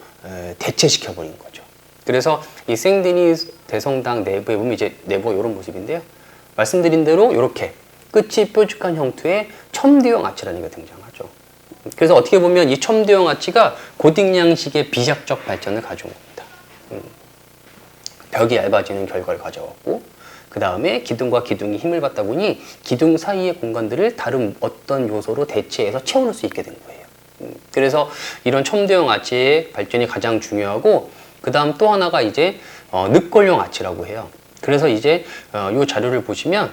대체시켜버린 거죠. 그래서 이 생드니 대성당 내부에 보면 이제 내부가 이런 모습인데요. 말씀드린 대로 이렇게 끝이 뾰족한 형태의 첨두형 아치라는 게 등장하죠. 그래서 어떻게 보면 이 첨두형 아치가 고딕 양식의 비약적 발전을 가져온 겁니다. 벽이 얇아지는 결과를 가져왔고, 그 다음에 기둥과 기둥이 힘을 받다 보니 기둥 사이의 공간들을 다른 어떤 요소로 대체해서 채워넣을 수 있게 된 거예요. 그래서 이런 첨두형 아치의 발전이 가장 중요하고, 그 다음 또 하나가 이제 늑골형 아치라고 해요. 그래서 이제 이 자료를 보시면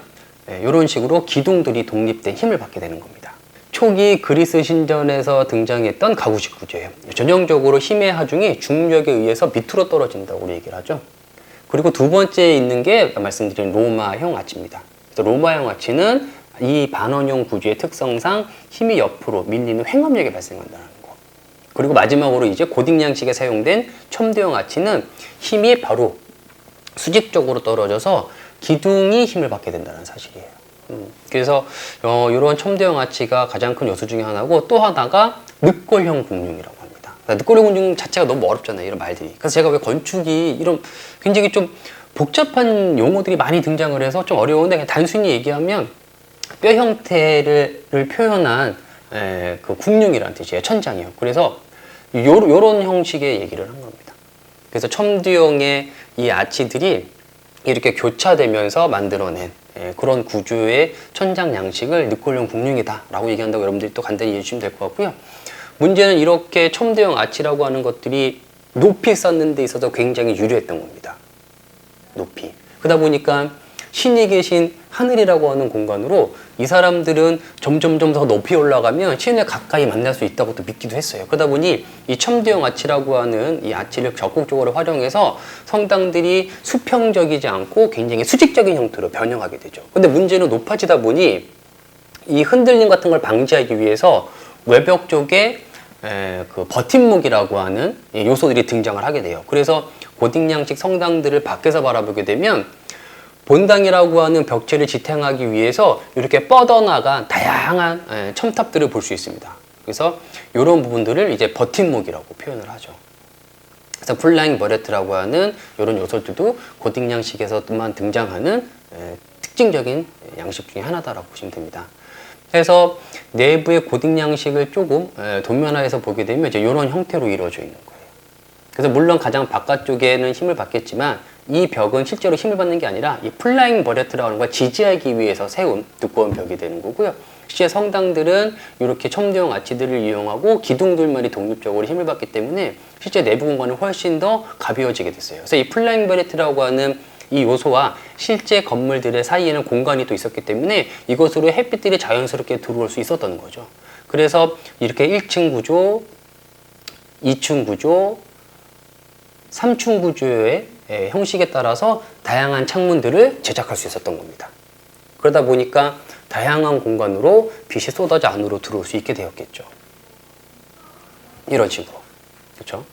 이런 식으로 기둥들이 독립된 힘을 받게 되는 겁니다. 초기 그리스 신전에서 등장했던 가구식 구조예요. 전형적으로 힘의 하중이 중력에 의해서 밑으로 떨어진다고 얘기를 하죠. 그리고 두 번째 있는 게 말씀드린 로마형 아치입니다. 그래서 로마형 아치는 이 반원형 구조의 특성상 힘이 옆으로 밀리는 횡압력이 발생한다는 거. 그리고 마지막으로 이제 고딕 양식에 사용된 첨두형 아치는 힘이 바로 수직적으로 떨어져서 기둥이 힘을 받게 된다는 사실이에요. 그래서 이런 첨두형 아치가 가장 큰 요소 중에 하나고, 또 하나가 늑골형 궁룡이라고 합니다. 늑골형 궁룡 자체가 너무 어렵잖아요, 이런 말들이. 그래서 제가 왜 건축이 이런 굉장히 좀 복잡한 용어들이 많이 등장을 해서 좀 어려운데, 그냥 단순히 얘기하면 뼈 형태를 표현한 그 궁룡이라는 뜻이에요. 천장이요. 그래서 요런 형식의 얘기를 한 겁니다. 그래서 첨두형의 이 아치들이 이렇게 교차되면서 만들어낸 그런 구조의 천장 양식을 늑골형 궁룡이다 라고 얘기한다고 여러분들이 또 간단히 이해해 주시면 될 것 같고요. 문제는 이렇게 첨두형 아치라고 하는 것들이 높이 쌓는 데 있어서 굉장히 유리했던 겁니다. 높이. 그러다 보니까 신이 계신 하늘이라고 하는 공간으로 이 사람들은 점점 더 높이 올라가면 신을 가까이 만날 수 있다고 또 믿기도 했어요. 그러다 보니 이 첨두형 아치라고 하는 이 아치를 적극적으로 활용해서 성당들이 수평적이지 않고 굉장히 수직적인 형태로 변형하게 되죠. 근데 문제는 높아지다 보니 이 흔들림 같은 걸 방지하기 위해서 외벽 쪽에 그 버팀목이라고 하는 요소들이 등장을 하게 돼요. 그래서 고딕 양식 성당들을 밖에서 바라보게 되면 본당이라고 하는 벽체를 지탱하기 위해서 이렇게 뻗어나간 다양한 첨탑들을 볼 수 있습니다. 그래서 이런 부분들을 이제 버팀목이라고 표현을 하죠. 그래서 플라잉 버레트라고 하는 이런 요소들도 고딕 양식에서만 등장하는 특징적인 양식 중에 하나다라고 보시면 됩니다. 그래서 내부의 고딕 양식을 조금 도면화해서 보게 되면 이제 이런 형태로 이루어져 있는 거예요. 그래서 물론 가장 바깥쪽에는 힘을 받겠지만 이 벽은 실제로 힘을 받는 게 아니라 이 플라잉 버레트라고 하는 걸 지지하기 위해서 세운 두꺼운 벽이 되는 거고요. 실제 성당들은 이렇게 첨두형 아치들을 이용하고 기둥들만이 독립적으로 힘을 받기 때문에 실제 내부 공간은 훨씬 더 가벼워지게 됐어요. 그래서 이 플라잉 버레트라고 하는 이 요소와 실제 건물들의 사이에는 공간이 또 있었기 때문에 이것으로 햇빛들이 자연스럽게 들어올 수 있었던 거죠. 그래서 이렇게 1층 구조, 2층 구조, 3층 구조의 형식에 따라서 다양한 창문들을 제작할 수 있었던 겁니다. 그러다 보니까 다양한 공간으로 빛이 쏟아져 안으로 들어올 수 있게 되었겠죠. 이런 식으로. 그렇죠?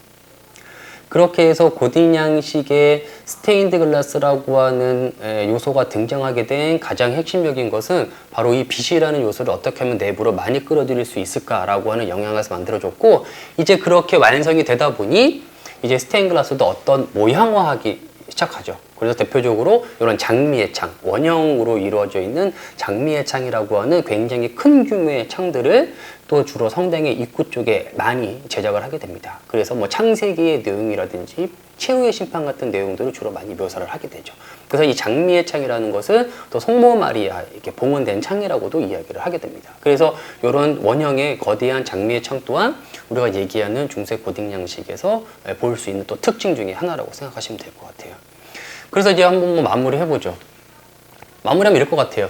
그렇게 해서 고딕 양식의 스테인드 글라스라고 하는 요소가 등장하게 된 가장 핵심적인 것은 바로 이 빛이라는 요소를 어떻게 하면 내부로 많이 끌어들일 수 있을까라고 하는 영향에서 만들어졌고, 이제 그렇게 완성이 되다 보니 이제 스테인 글라스도 어떤 모형화하기 시작하죠. 그래서 대표적으로 이런 장미의 창, 원형으로 이루어져 있는 장미의 창이라고 하는 굉장히 큰 규모의 창들을 또 주로 성당의 입구 쪽에 많이 제작을 하게 됩니다. 그래서 뭐 창세기의 내용이라든지 최후의 심판 같은 내용들을 주로 많이 묘사를 하게 되죠. 그래서 이 장미의 창이라는 것은 또 성모 마리아 이렇게 봉헌된 창이라고도 이야기를 하게 됩니다. 그래서 이런 원형의 거대한 장미의 창 또한 우리가 얘기하는 중세 고딕 양식에서 볼 수 있는 또 특징 중에 하나라고 생각하시면 될 것 같아요. 그래서 이제 한번 뭐 마무리 해보죠. 마무리하면 이럴 것 같아요.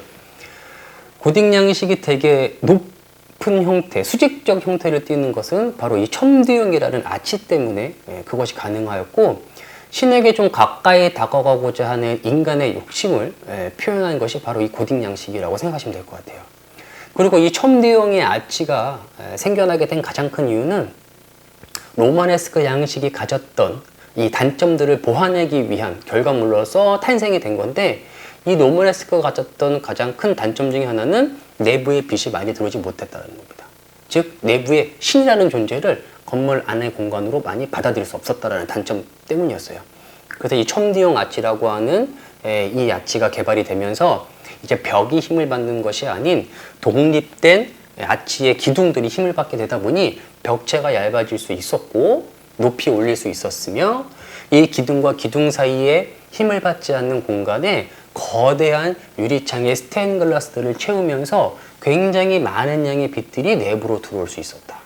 고딕 양식이 되게 높은 형태, 수직적 형태를 띠는 것은 바로 이 첨두형이라는 아치 때문에 그것이 가능하였고, 신에게 좀 가까이 다가가고자 하는 인간의 욕심을 표현한 것이 바로 이 고딕 양식이라고 생각하시면 될 것 같아요. 그리고 이 첨두형의 아치가 생겨나게 된 가장 큰 이유는 로마네스크 양식이 가졌던 이 단점들을 보완하기 위한 결과물로서 탄생이 된 건데, 이 로마네스크가 가졌던 가장 큰 단점 중에 하나는 내부에 빛이 많이 들어오지 못했다는 겁니다. 즉 내부에 신이라는 존재를 건물 안의 공간으로 많이 받아들일 수 없었다는 단점 때문이었어요. 그래서 이 첨두형 아치라고 하는 이 아치가 개발이 되면서 이제 벽이 힘을 받는 것이 아닌 독립된 아치의 기둥들이 힘을 받게 되다 보니 벽체가 얇아질 수 있었고 높이 올릴 수 있었으며, 이 기둥과 기둥 사이에 힘을 받지 않는 공간에 거대한 유리창의 스테인 글라스들을 채우면서 굉장히 많은 양의 빛들이 내부로 들어올 수 있었다.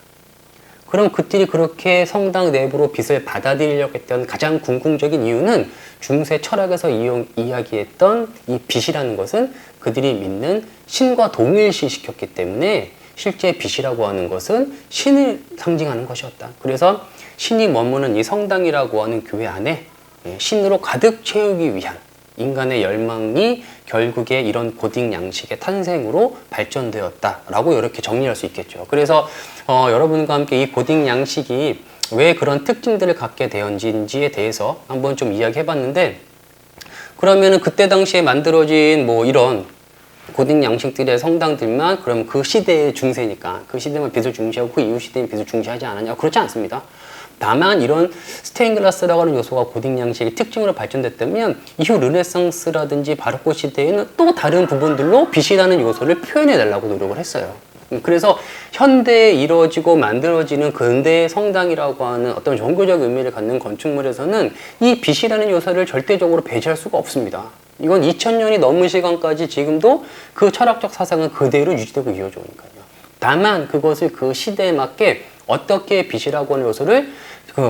그럼 그들이 그렇게 성당 내부로 빛을 받아들이려고 했던 가장 궁극적인 이유는 중세 철학에서 이야기했던 이 빛이라는 것은 그들이 믿는 신과 동일시시켰기 때문에 실제 빛이라고 하는 것은 신을 상징하는 것이었다. 그래서 신이 머무는 이 성당이라고 하는 교회 안에 신으로 가득 채우기 위한 인간의 열망이 결국에 이런 고딕 양식의 탄생으로 발전되었다라고 이렇게 정리할 수 있겠죠. 그래서 여러분과 함께 이 고딕 양식이 왜 그런 특징들을 갖게 되었는지에 대해서 한번 좀 이야기해 봤는데, 그러면은 그때 당시에 만들어진 뭐 이런 고딕 양식들의 성당들만 그럼 그 시대의 중세니까 그 시대만 빛을 중시하고 그 이후 시대는 빛을 중시하지 않았냐? 그렇지 않습니다. 다만 이런 스테인글라스라고 하는 요소가 고딕 양식의 특징으로 발전됐다면 이후 르네상스라든지 바로크 시대에는 또 다른 부분들로 빛이라는 요소를 표현해 달라고 노력을 했어요. 그래서 현대에 이루어지고 만들어지는 근대의 성당이라고 하는 어떤 종교적 의미를 갖는 건축물에서는 이 빛이라는 요소를 절대적으로 배제할 수가 없습니다. 이건 2000년이 넘은 시간까지 지금도 그 철학적 사상은 그대로 유지되고 이어져 오니까요. 다만 그것을 그 시대에 맞게 어떻게 빛이라고 하는 요소를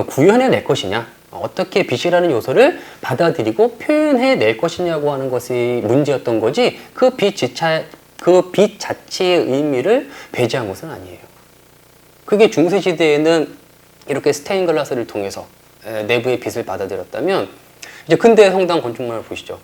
구현해낼 것이냐, 어떻게 빛이라는 요소를 받아들이고 표현해낼 것이냐고 하는 것이 문제였던 거지, 그 빛 자체의 의미를 배제한 것은 아니에요. 그게 중세시대에는 이렇게 스테인 글라스를 통해서 내부의 빛을 받아들였다면, 이제 근대 성당 건축물을 보시죠.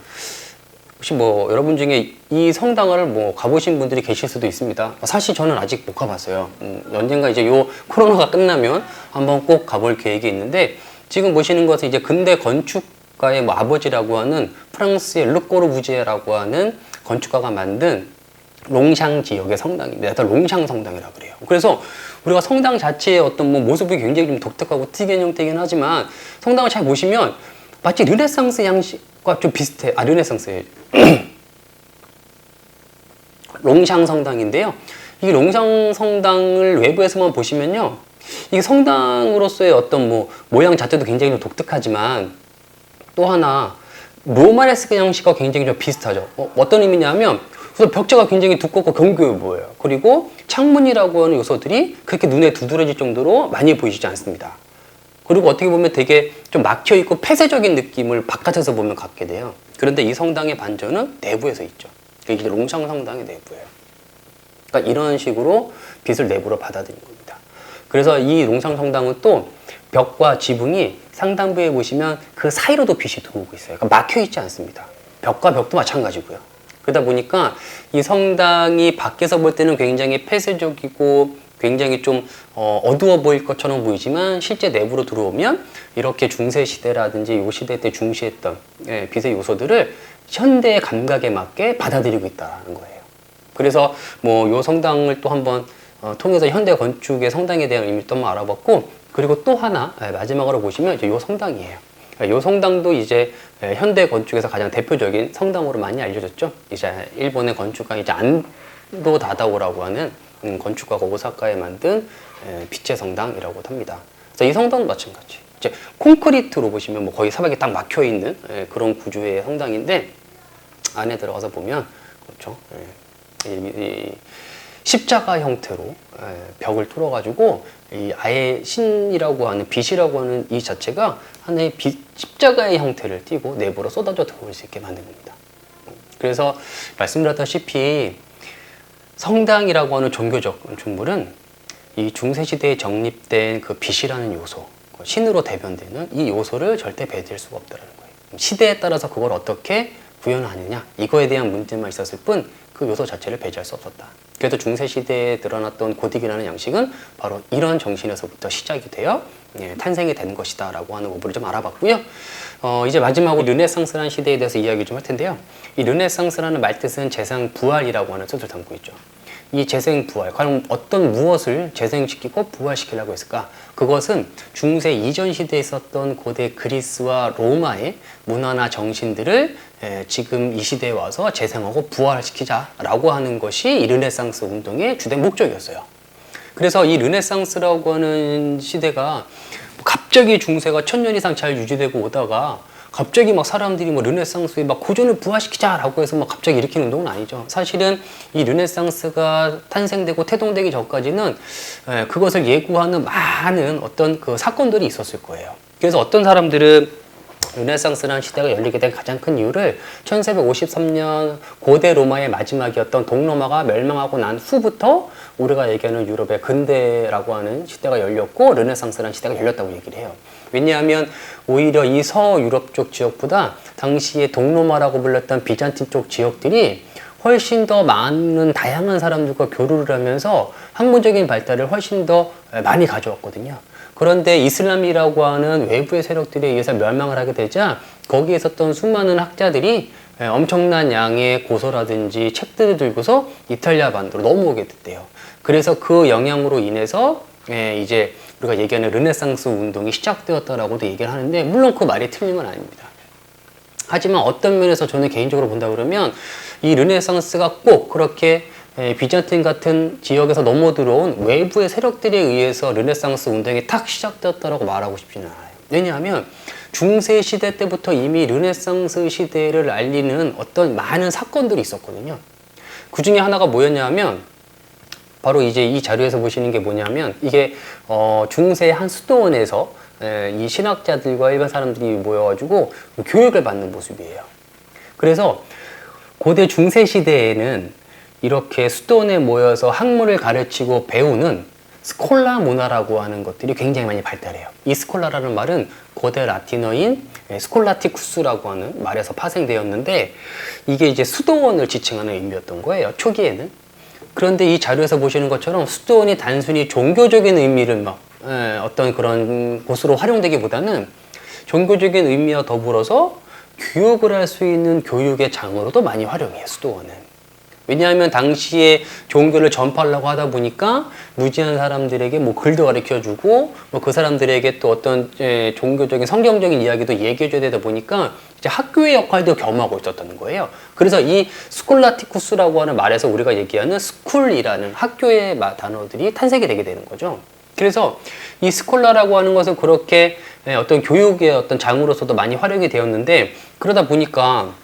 혹시 뭐 여러분 중에 이 성당을 뭐 가보신 분들이 계실 수도 있습니다. 사실 저는 아직 못 가봤어요. 언젠가 이제 요 코로나가 끝나면 한번 꼭 가볼 계획이 있는데, 지금 보시는 것은 이제 근대 건축가의 뭐 아버지라고 하는 프랑스의 르꼬르부지에라고 하는 건축가가 만든 롱샹 지역의 성당입니다. 롱샹 성당이라고 그래요. 그래서 우리가 성당 자체의 어떤 뭐 모습이 굉장히 좀 독특하고 특이한 형태이긴 하지만 성당을 잘 보시면 마치 르네상스 양식과 좀 비슷해. 르네상스예요. 롱샹 성당인데요. 이 롱샹 성당을 외부에서만 보시면요, 이게 성당으로서의 어떤 뭐 모양 자체도 굉장히 독특하지만 또 하나 로마네스크 형식과 굉장히 좀 비슷하죠. 어떤 의미냐면 우선 벽자가 굉장히 두껍고 견고해 보여요. 그리고 창문이라고 하는 요소들이 그렇게 눈에 두드러질 정도로 많이 보이지 않습니다. 그리고 어떻게 보면 되게 좀 막혀있고 폐쇄적인 느낌을 바깥에서 보면 갖게 돼요. 그런데 이 성당의 반전은 내부에서 있죠. 이게 롱샹 성당의 내부예요. 그러니까 이런 식으로 빛을 내부로 받아들인 겁니다. 그래서 이 롱샹 성당은 또 벽과 지붕이 상단부에 보시면 그 사이로도 빛이 들어오고 있어요. 그러니까 막혀있지 않습니다. 벽과 벽도 마찬가지고요. 그러다 보니까 이 성당이 밖에서 볼 때는 굉장히 폐쇄적이고 굉장히 좀 어두워 보일 것처럼 보이지만 실제 내부로 들어오면 이렇게 중세시대라든지 이 시대 때 중시했던 빛의 요소들을 현대의 감각에 맞게 받아들이고 있다는 거예요. 그래서 뭐 이 성당을 또 한번 통해서 현대 건축의 성당에 대한 의미를 또 한번 알아봤고, 그리고 또 하나 마지막으로 보시면 이제 이 성당이에요. 이 성당도 이제 현대 건축에서 가장 대표적인 성당으로 많이 알려졌죠. 이제 일본의 건축가 이제 안도 다다오라고 하는 건축가가 오사카에 만든 빛의 성당이라고 합니다. 그래서 이 성당도 마찬가지. 이제 콘크리트로 보시면 뭐 거의 사방에 딱 막혀 있는 그런 구조의 성당인데, 안에 들어가서 보면 그렇죠. 이 십자가 형태로 벽을 뚫어가지고 이 아예 신이라고 하는 빛이라고 하는 이 자체가 하나의 십자가의 형태를 띠고 내부로 쏟아져 들어올 수 있게 만든 겁니다. 그래서 말씀드렸다시피 성당이라고 하는 종교적 준물은 이 중세시대에 정립된 그 빛이라는 요소, 신으로 대변되는 이 요소를 절대 배제할 수가 없다는 거예요. 시대에 따라서 그걸 어떻게 구현하느냐, 이거에 대한 문제만 있었을 뿐 그 요소 자체를 배제할 수 없었다. 그래서 중세시대에 드러났던 고딕이라는 양식은 바로 이런 정신에서부터 시작이 되어 탄생이 된 것이다 라고 하는 부분을 좀 알아봤고요. 이제 마지막으로 르네상스라는 시대에 대해서 이야기 좀 할 텐데요. 이 르네상스라는 말뜻은 재생 부활이라고 하는 뜻을 담고 있죠. 이 재생 부활, 과연 어떤 무엇을 재생시키고 부활시키려고 했을까? 그것은 중세 이전 시대에 있었던 고대 그리스와 로마의 문화나 정신들을 지금 이 시대에 와서 재생하고 부활시키자라고 하는 것이 이 르네상스 운동의 주된 목적이었어요. 그래서 이 르네상스라고 하는 시대가 갑자기 중세가 1000년 이상 잘 유지되고 오다가 갑자기 막 사람들이 뭐 르네상스에 막 고전을 부활시키자라고 해서 막 갑자기 일으키는 운동은 아니죠. 사실은 이 르네상스가 탄생되고 태동되기 전까지는 그것을 예고하는 많은 어떤 그 사건들이 있었을 거예요. 그래서 어떤 사람들은 르네상스라는 시대가 열리게 된 가장 큰 이유를 1453년 고대 로마의 마지막이었던 동로마가 멸망하고 난 후부터 우리가 얘기하는 유럽의 근대라고 하는 시대가 열렸고 르네상스라는 시대가 열렸다고 얘기를 해요. 왜냐하면 오히려 이 서유럽 쪽 지역보다 당시에 동로마라고 불렸던 비잔틴 쪽 지역들이 훨씬 더 많은 다양한 사람들과 교류를 하면서 학문적인 발달을 훨씬 더 많이 가져왔거든요. 그런데 이슬람이라고 하는 외부의 세력들에 의해서 멸망을 하게 되자 거기에 있었던 수많은 학자들이 엄청난 양의 고서라든지 책들을 들고서 이탈리아 반도로 넘어오게 됐대요. 그래서 그 영향으로 인해서 이제 우리가 얘기하는 르네상스 운동이 시작되었다라고도 얘기를 하는데, 물론 그 말이 틀린 건 아닙니다. 하지만 어떤 면에서 저는 개인적으로 본다 그러면 이 르네상스가 꼭 그렇게 비잔틴 같은 지역에서 넘어 들어온 외부의 세력들에 의해서 르네상스 운동이 탁 시작되었다라고 말하고 싶지는 않아요. 왜냐하면 중세 시대 때부터 이미 르네상스 시대를 알리는 어떤 많은 사건들이 있었거든요. 그 중에 하나가 뭐였냐면 바로 이제 이 자료에서 보시는 게 뭐냐면 이게 중세 한 수도원에서 이 신학자들과 일반 사람들이 모여가지고 교육을 받는 모습이에요. 그래서 고대 중세 시대에는 이렇게 수도원에 모여서 학문을 가르치고 배우는 스콜라 문화라고 하는 것들이 굉장히 많이 발달해요. 이 스콜라라는 말은 고대 라틴어인 스콜라티쿠스라고 하는 말에서 파생되었는데 이게 이제 수도원을 지칭하는 의미였던 거예요, 초기에는. 그런데 이 자료에서 보시는 것처럼 수도원이 단순히 종교적인 의미를 막 어떤 그런 곳으로 활용되기보다는 종교적인 의미와 더불어서 교육을 할 수 있는 교육의 장으로도 많이 활용해요, 수도원은. 왜냐하면 당시에 종교를 전파하려고 하다 보니까 무지한 사람들에게 뭐 글도 가르쳐주고 뭐 그 사람들에게 또 어떤 종교적인 성경적인 이야기도 얘기해줘야 되다 보니까 이제 학교의 역할도 겸하고 있었다는 거예요. 그래서 이 스콜라티쿠스라고 하는 말에서 우리가 얘기하는 스쿨이라는 학교의 단어들이 탄생이 되게 되는 거죠. 그래서 이 스콜라라고 하는 것은 그렇게 어떤 교육의 어떤 장으로서도 많이 활용이 되었는데, 그러다 보니까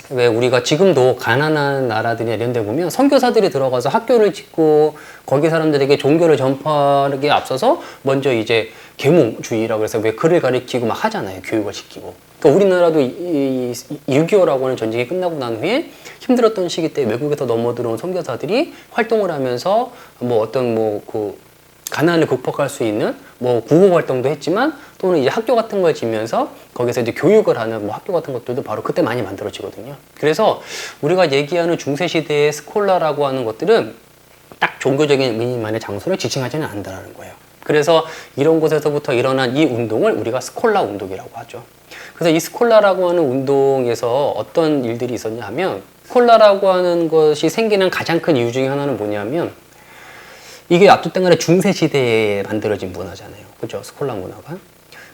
왜 우리가 지금도 가난한 나라들이나 이런 데 보면 선교사들이 들어가서 학교를 짓고 거기 사람들에게 종교를 전파하기에 앞서서 먼저 이제 계몽주의라고 해서 왜 글을 가르치고 막 하잖아요. 교육을 시키고. 그러니까 우리나라도 이 6.25라고 하는 전쟁이 끝나고 난 후에 힘들었던 시기 때 외국에서 넘어들어온 선교사들이 활동을 하면서 뭐 어떤 가난을 극복할 수 있는 구호 활동도 했지만, 또는 이제 학교 같은 걸 지면서 거기서 이제 교육을 하는 학교 같은 것들도 바로 그때 많이 만들어지거든요. 그래서 우리가 얘기하는 중세시대의 스콜라라고 하는 것들은 딱 종교적인 의미만의 장소를 지칭하지는 않는다는 거예요. 그래서 이런 곳에서부터 일어난 이 운동을 우리가 스콜라 운동이라고 하죠. 그래서 이 스콜라라고 하는 운동에서 어떤 일들이 있었냐 하면, 스콜라라고 하는 것이 생기는 가장 큰 이유 중에 하나는 뭐냐면, 이게 어쨌든 간에 중세시대에 만들어진 문화잖아요. 그죠? 스콜라 문화가.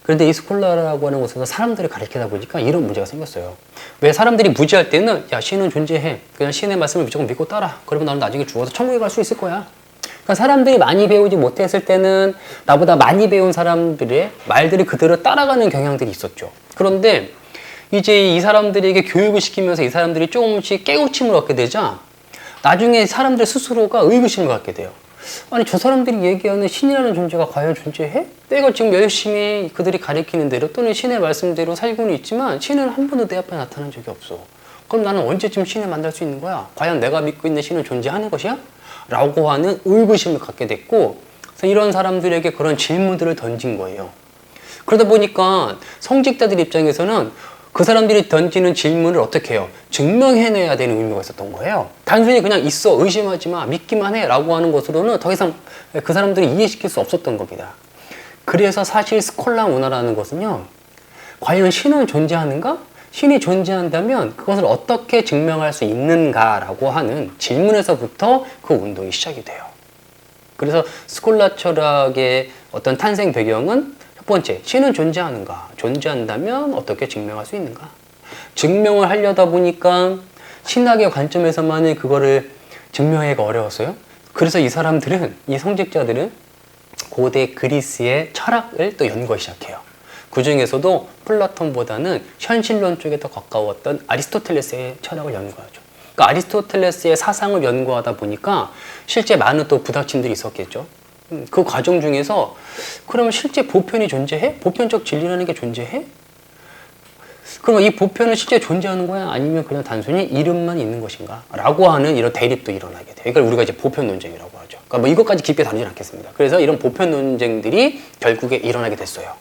그런데 이 스콜라라고 하는 곳에서 사람들을 가르치다 보니까 이런 문제가 생겼어요. 왜 사람들이 무지할 때는, 야, 신은 존재해. 그냥 신의 말씀을 무조건 믿고 따라. 그러면 나는 나중에 죽어서 천국에 갈 수 있을 거야. 그러니까 사람들이 많이 배우지 못했을 때는 나보다 많이 배운 사람들의 말들을 그대로 따라가는 경향들이 있었죠. 그런데 이제 이 사람들에게 교육을 시키면서 이 사람들이 조금씩 깨우침을 얻게 되자 나중에 사람들 스스로가 의구심을 갖게 돼요. 아니, 저 사람들이 얘기하는 신이라는 존재가 과연 존재해? 내가 지금 열심히 그들이 가리키는 대로 또는 신의 말씀대로 살고는 있지만 신은 한 번도 내 앞에 나타난 적이 없어. 그럼 나는 언제쯤 신을 만날 수 있는 거야? 과연 내가 믿고 있는 신은 존재하는 것이야? 라고 하는 의구심을 갖게 됐고, 그래서 이런 사람들에게 그런 질문들을 던진 거예요. 그러다 보니까 성직자들 입장에서는 그 사람들이 던지는 질문을 어떻게 해요? 증명해내야 되는 의미가 있었던 거예요. 단순히 그냥 있어, 의심하지 마, 믿기만 해 라고 하는 것으로는 더 이상 그 사람들을 이해시킬 수 없었던 겁니다. 그래서 사실 스콜라 문화라는 것은요, 과연 신은 존재하는가? 신이 존재한다면 그것을 어떻게 증명할 수 있는가라고 하는 질문에서부터 그 운동이 시작이 돼요. 그래서 스콜라 철학의 어떤 탄생 배경은 첫 번째, 신은 존재하는가? 존재한다면 어떻게 증명할 수 있는가? 증명을 하려다 보니까 신학의 관점에서만은 그거를 증명하기가 어려웠어요. 그래서 이 사람들은, 이 성직자들은 고대 그리스의 철학을 또 연구하기 시작해요. 그 중에서도 플라톤보다는 현실론 쪽에 더 가까웠던 아리스토텔레스의 철학을 연구하죠. 그러니까 아리스토텔레스의 사상을 연구하다 보니까 실제 많은 또 부닥침들이 있었겠죠. 그 과정 중에서 그러면 실제 보편이 존재해? 보편적 진리라는 게 존재해? 그럼 이 보편은 실제 존재하는 거야? 아니면 그냥 단순히 이름만 있는 것인가? 라고 하는 이런 대립도 일어나게 돼요. 이걸 우리가 이제 보편 논쟁이라고 하죠. 그러니까 이것까지 깊게 다루진 않겠습니다. 그래서 이런 보편 논쟁들이 결국에 일어나게 됐어요.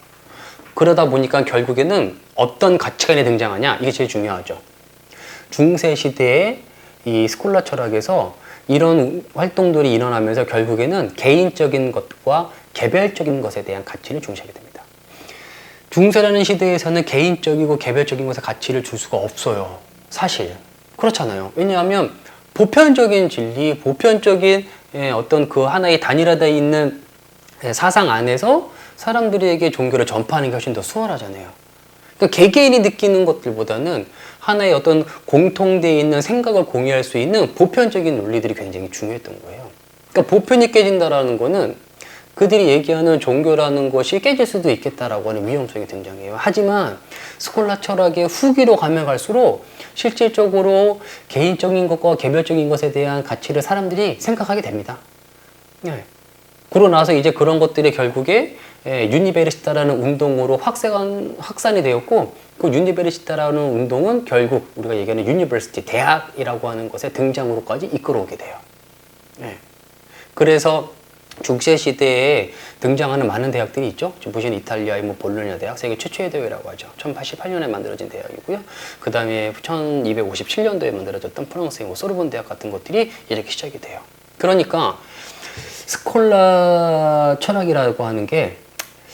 그러다 보니까 결국에는 어떤 가치관이 등장하냐? 이게 제일 중요하죠. 중세시대의 이 스콜라 철학에서 이런 활동들이 일어나면서 결국에는 개인적인 것과 개별적인 것에 대한 가치를 중시하게 됩니다. 중세라는 시대에서는 개인적이고 개별적인 것에 가치를 줄 수가 없어요. 사실. 그렇잖아요. 왜냐하면 보편적인 진리, 보편적인 어떤 그 하나의 단일화되어 있는 사상 안에서 사람들에게 종교를 전파하는 게 훨씬 더 수월하잖아요. 그러니까 개개인이 느끼는 것들보다는 하나의 어떤 공통되어 있는 생각을 공유할 수 있는 보편적인 논리들이 굉장히 중요했던 거예요. 그러니까 보편이 깨진다라는 거는 그들이 얘기하는 종교라는 것이 깨질 수도 있겠다라고 하는 위험성이 등장해요. 하지만 스콜라 철학의 후기로 가면 갈수록 실질적으로 개인적인 것과 개별적인 것에 대한 가치를 사람들이 생각하게 됩니다. 네. 그러고 나서 이제 그런 것들이 결국에 유니베르시타라는 운동으로 확산이 되었고, 그 유니베르시타라는 운동은 결국 우리가 얘기하는 유니버시티, 대학이라고 하는 것의 등장으로까지 이끌어오게 돼요. 네. 그래서 중세시대에 등장하는 많은 대학들이 있죠. 지금 보시는 이탈리아의 볼로냐 대학, 세계 최초의 대회라고 하죠. 1088년에 만들어진 대학이고요. 그 다음에 1257년도에 만들어졌던 프랑스의 소르본 대학 같은 것들이 이렇게 시작이 돼요. 그러니까 스콜라 철학이라고 하는 게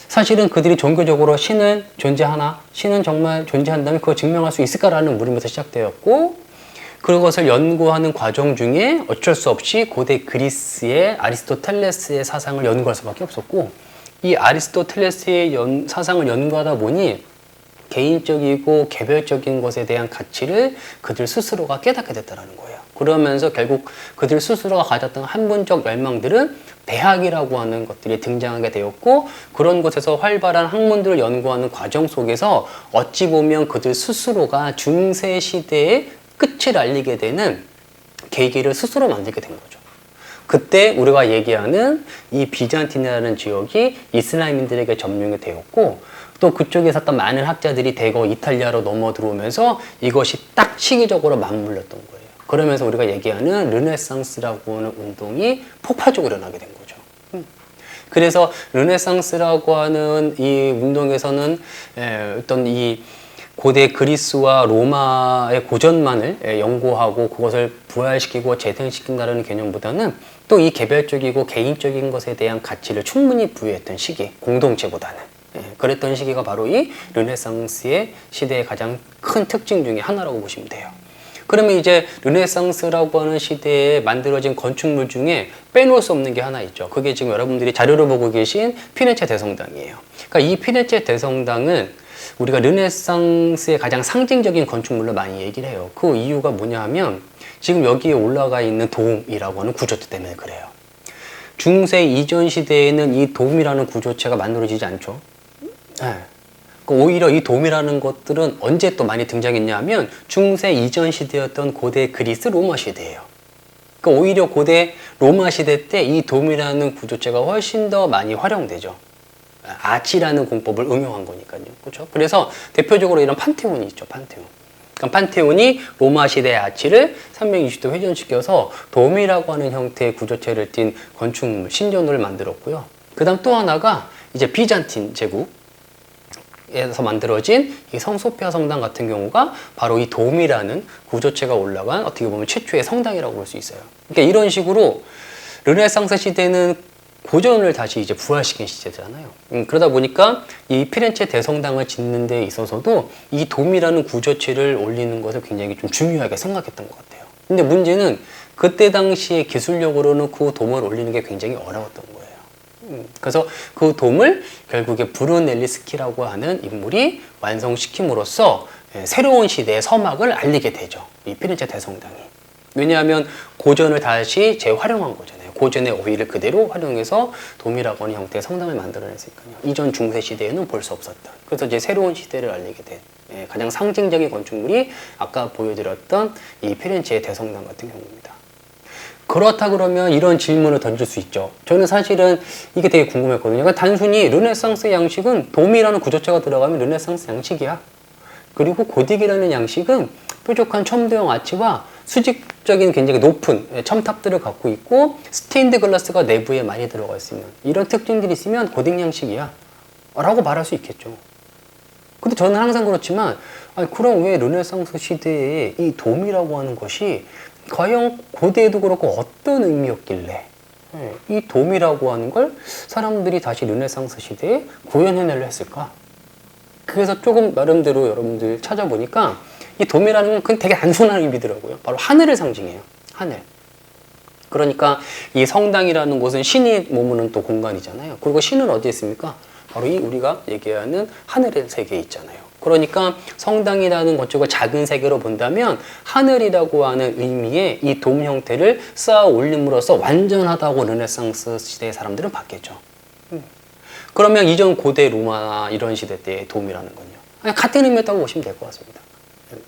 사실은 그들이 종교적으로 신은 존재하나? 신은 정말 존재한다면 그걸 증명할 수 있을까라는 물음에서 시작되었고, 그것을 연구하는 과정 중에 어쩔 수 없이 고대 그리스의 아리스토텔레스의 사상을 연구할 수밖에 없었고, 이 아리스토텔레스의 사상을 연구하다 보니 개인적이고 개별적인 것에 대한 가치를 그들 스스로가 깨닫게 됐다는 거예요. 그러면서 결국 그들 스스로가 가졌던 한문적 열망들은 대학이라고 하는 것들이 등장하게 되었고, 그런 곳에서 활발한 학문들을 연구하는 과정 속에서 어찌 보면 그들 스스로가 중세 시대의 끝을 알리게 되는 계기를 스스로 만들게 된 거죠. 그때 우리가 얘기하는 이 비잔틴이라는 지역이 이슬람인들에게 점령이 되었고, 또 그쪽에 섰던 많은 학자들이 대거 이탈리아로 넘어 들어오면서 이것이 딱 시기적으로 맞물렸던 거예요. 그러면서 우리가 얘기하는 르네상스라고 하는 운동이 폭발적으로 일어나게 된 거죠. 그래서 르네상스라고 하는 이 운동에서는 어떤 이 고대 그리스와 로마의 고전만을 연구하고 그것을 부활시키고 재생시킨다는 개념보다는 또 이 개별적이고 개인적인 것에 대한 가치를 충분히 부여했던 시기, 공동체보다는. 그랬던 시기가 바로 이 르네상스의 시대의 가장 큰 특징 중에 하나라고 보시면 돼요. 그러면 이제 르네상스라고 하는 시대에 만들어진 건축물 중에 빼놓을 수 없는 게 하나 있죠. 그게 지금 여러분들이 자료를 보고 계신 피레체 대성당이에요. 그러니까 이 피레체 대성당은 우리가 르네상스의 가장 상징적인 건축물로 많이 얘기를 해요. 그 이유가 뭐냐 하면 지금 여기에 올라가 있는 도움이라고 하는 구조체 때문에 그래요. 중세 이전 시대에는 이 도움이라는 구조체가 만들어지지 않죠. 네. 오히려 이 돔이라는 것들은 언제 또 많이 등장했냐 하면 중세 이전 시대였던 고대 그리스 로마 시대예요. 그러니까 오히려 고대 로마 시대 때 이 돔이라는 구조체가 훨씬 더 많이 활용되죠. 아치라는 공법을 응용한 거니까요. 그렇죠? 그래서 대표적으로 이런 판테온이 있죠. 판테온. 그러니까 판테온이 로마 시대의 아치를 360도 회전시켜서 돔이라고 하는 형태의 구조체를 띈 건축물, 신전을 만들었고요. 그 다음 또 하나가 이제 비잔틴 제국 에서 만들어진 이 성소피아 성당 같은 경우가 바로 이 돔이라는 구조체가 올라간 어떻게 보면 최초의 성당이라고 볼 수 있어요. 그러니까 이런 식으로 르네상스 시대는 고전을 다시 이제 부활시킨 시대잖아요. 그러다 보니까 이 피렌체 대성당을 짓는 데 있어서도 이 돔이라는 구조체를 올리는 것을 굉장히 좀 중요하게 생각했던 것 같아요. 근데 문제는 그때 당시에 기술력으로는 그 돔을 올리는 게 굉장히 어려웠던 거예요. 그래서 그 돔을 결국에 브루넬리스키라고 하는 인물이 완성시킴으로써 새로운 시대의 서막을 알리게 되죠. 이 피렌체 대성당이. 왜냐하면 고전을 다시 재활용한 거잖아요. 고전의 오히를 그대로 활용해서 돔이라고 하는 형태의 성당을 만들어냈으니까요. 이전 중세 시대에는 볼 수 없었던. 그래서 이제 새로운 시대를 알리게 된 가장 상징적인 건축물이 아까 보여드렸던 이 피렌체의 대성당 같은 경우입니다. 그렇다 그러면 이런 질문을 던질 수 있죠. 저는 사실은 이게 되게 궁금했거든요. 그러니까 단순히 르네상스 양식은 돔이라는 구조체가 들어가면 르네상스 양식이야. 그리고 고딕이라는 양식은 뾰족한 첨도형 아치와 수직적인 굉장히 높은 첨탑들을 갖고 있고 스테인드 글라스가 내부에 많이 들어가 있으면 이런 특징들이 있으면 고딕 양식이야 라고 말할 수 있겠죠. 근데 저는 항상 그렇지만 그럼 왜 르네상스 시대에 이 돔이라고 하는 것이 과연 고대에도 그렇고 어떤 의미였길래 이 돔이라고 하는 걸 사람들이 다시 르네상스 시대에 구현해내려 했을까? 그래서 조금 나름대로 여러분들 찾아보니까 이 돔이라는 건 그냥 되게 단순한 의미더라고요. 바로 하늘을 상징해요. 하늘. 그러니까 이 성당이라는 곳은 신이 머무는 또 공간이잖아요. 그리고 신은 어디에 있습니까? 바로 이 우리가 얘기하는 하늘의 세계에 있잖아요. 그러니까 성당이라는 건축을 작은 세계로 본다면 하늘이라고 하는 의미의 이 돔 형태를 쌓아 올림으로써 완전하다고 르네상스 시대의 사람들은 봤겠죠. 그러면 이전 고대 로마나 이런 시대 때의 돔이라는 건요. 그냥 같은 의미였다고 보시면 될 것 같습니다.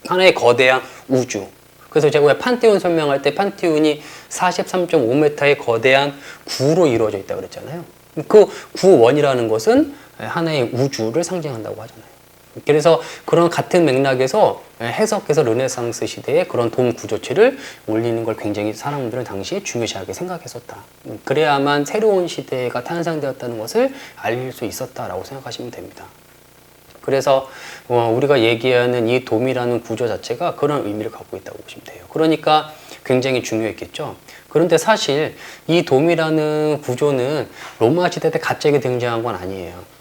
하나의 거대한 우주. 그래서 제가 왜 판테온 설명할 때 판테온이 43.5m의 거대한 구로 이루어져 있다고 그랬잖아요. 그 구원이라는 것은 하나의 우주를 상징한다고 하잖아요. 그래서 그런 같은 맥락에서 해석해서 르네상스 시대에 그런 돔 구조체를 올리는 걸 굉장히 사람들은 당시에 중요시하게 생각했었다. 그래야만 새로운 시대가 탄생되었다는 것을 알릴 수 있었다라고 생각하시면 됩니다. 그래서 우리가 얘기하는 이 돔이라는 구조 자체가 그런 의미를 갖고 있다고 보시면 돼요. 그러니까 굉장히 중요했겠죠. 그런데 사실 이 돔이라는 구조는 로마 시대 때 갑자기 등장한 건 아니에요.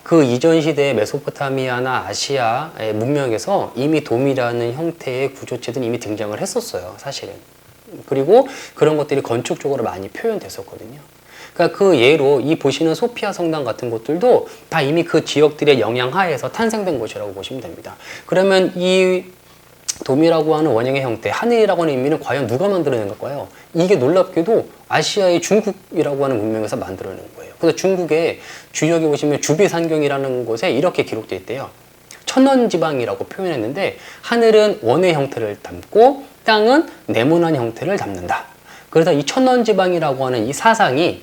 그 이전 시대의 메소포타미아나 아시아의 문명에서 이미 돔이라는 형태의 구조체들은 이미 등장을 했었어요, 사실은. 그리고 그런 것들이 건축적으로 많이 표현됐었거든요. 그러니까 그 예로 이 보시는 소피아 성당 같은 곳들도 다 이미 그 지역들의 영향 하에서 탄생된 곳이라고 보시면 됩니다. 그러면 이 돔이라고 하는 원형의 형태, 하늘이라고 하는 의미는 과연 누가 만들어낸 걸까요? 이게 놀랍게도 아시아의 중국이라고 하는 문명에서 만들어낸 거예요. 그래서 중국의 주역에 보시면 주비산경이라는 곳에 이렇게 기록되어 있대요. 천원지방이라고 표현했는데 하늘은 원의 형태를 담고 땅은 네모난 형태를 담는다. 그래서 이 천원지방이라고 하는 이 사상이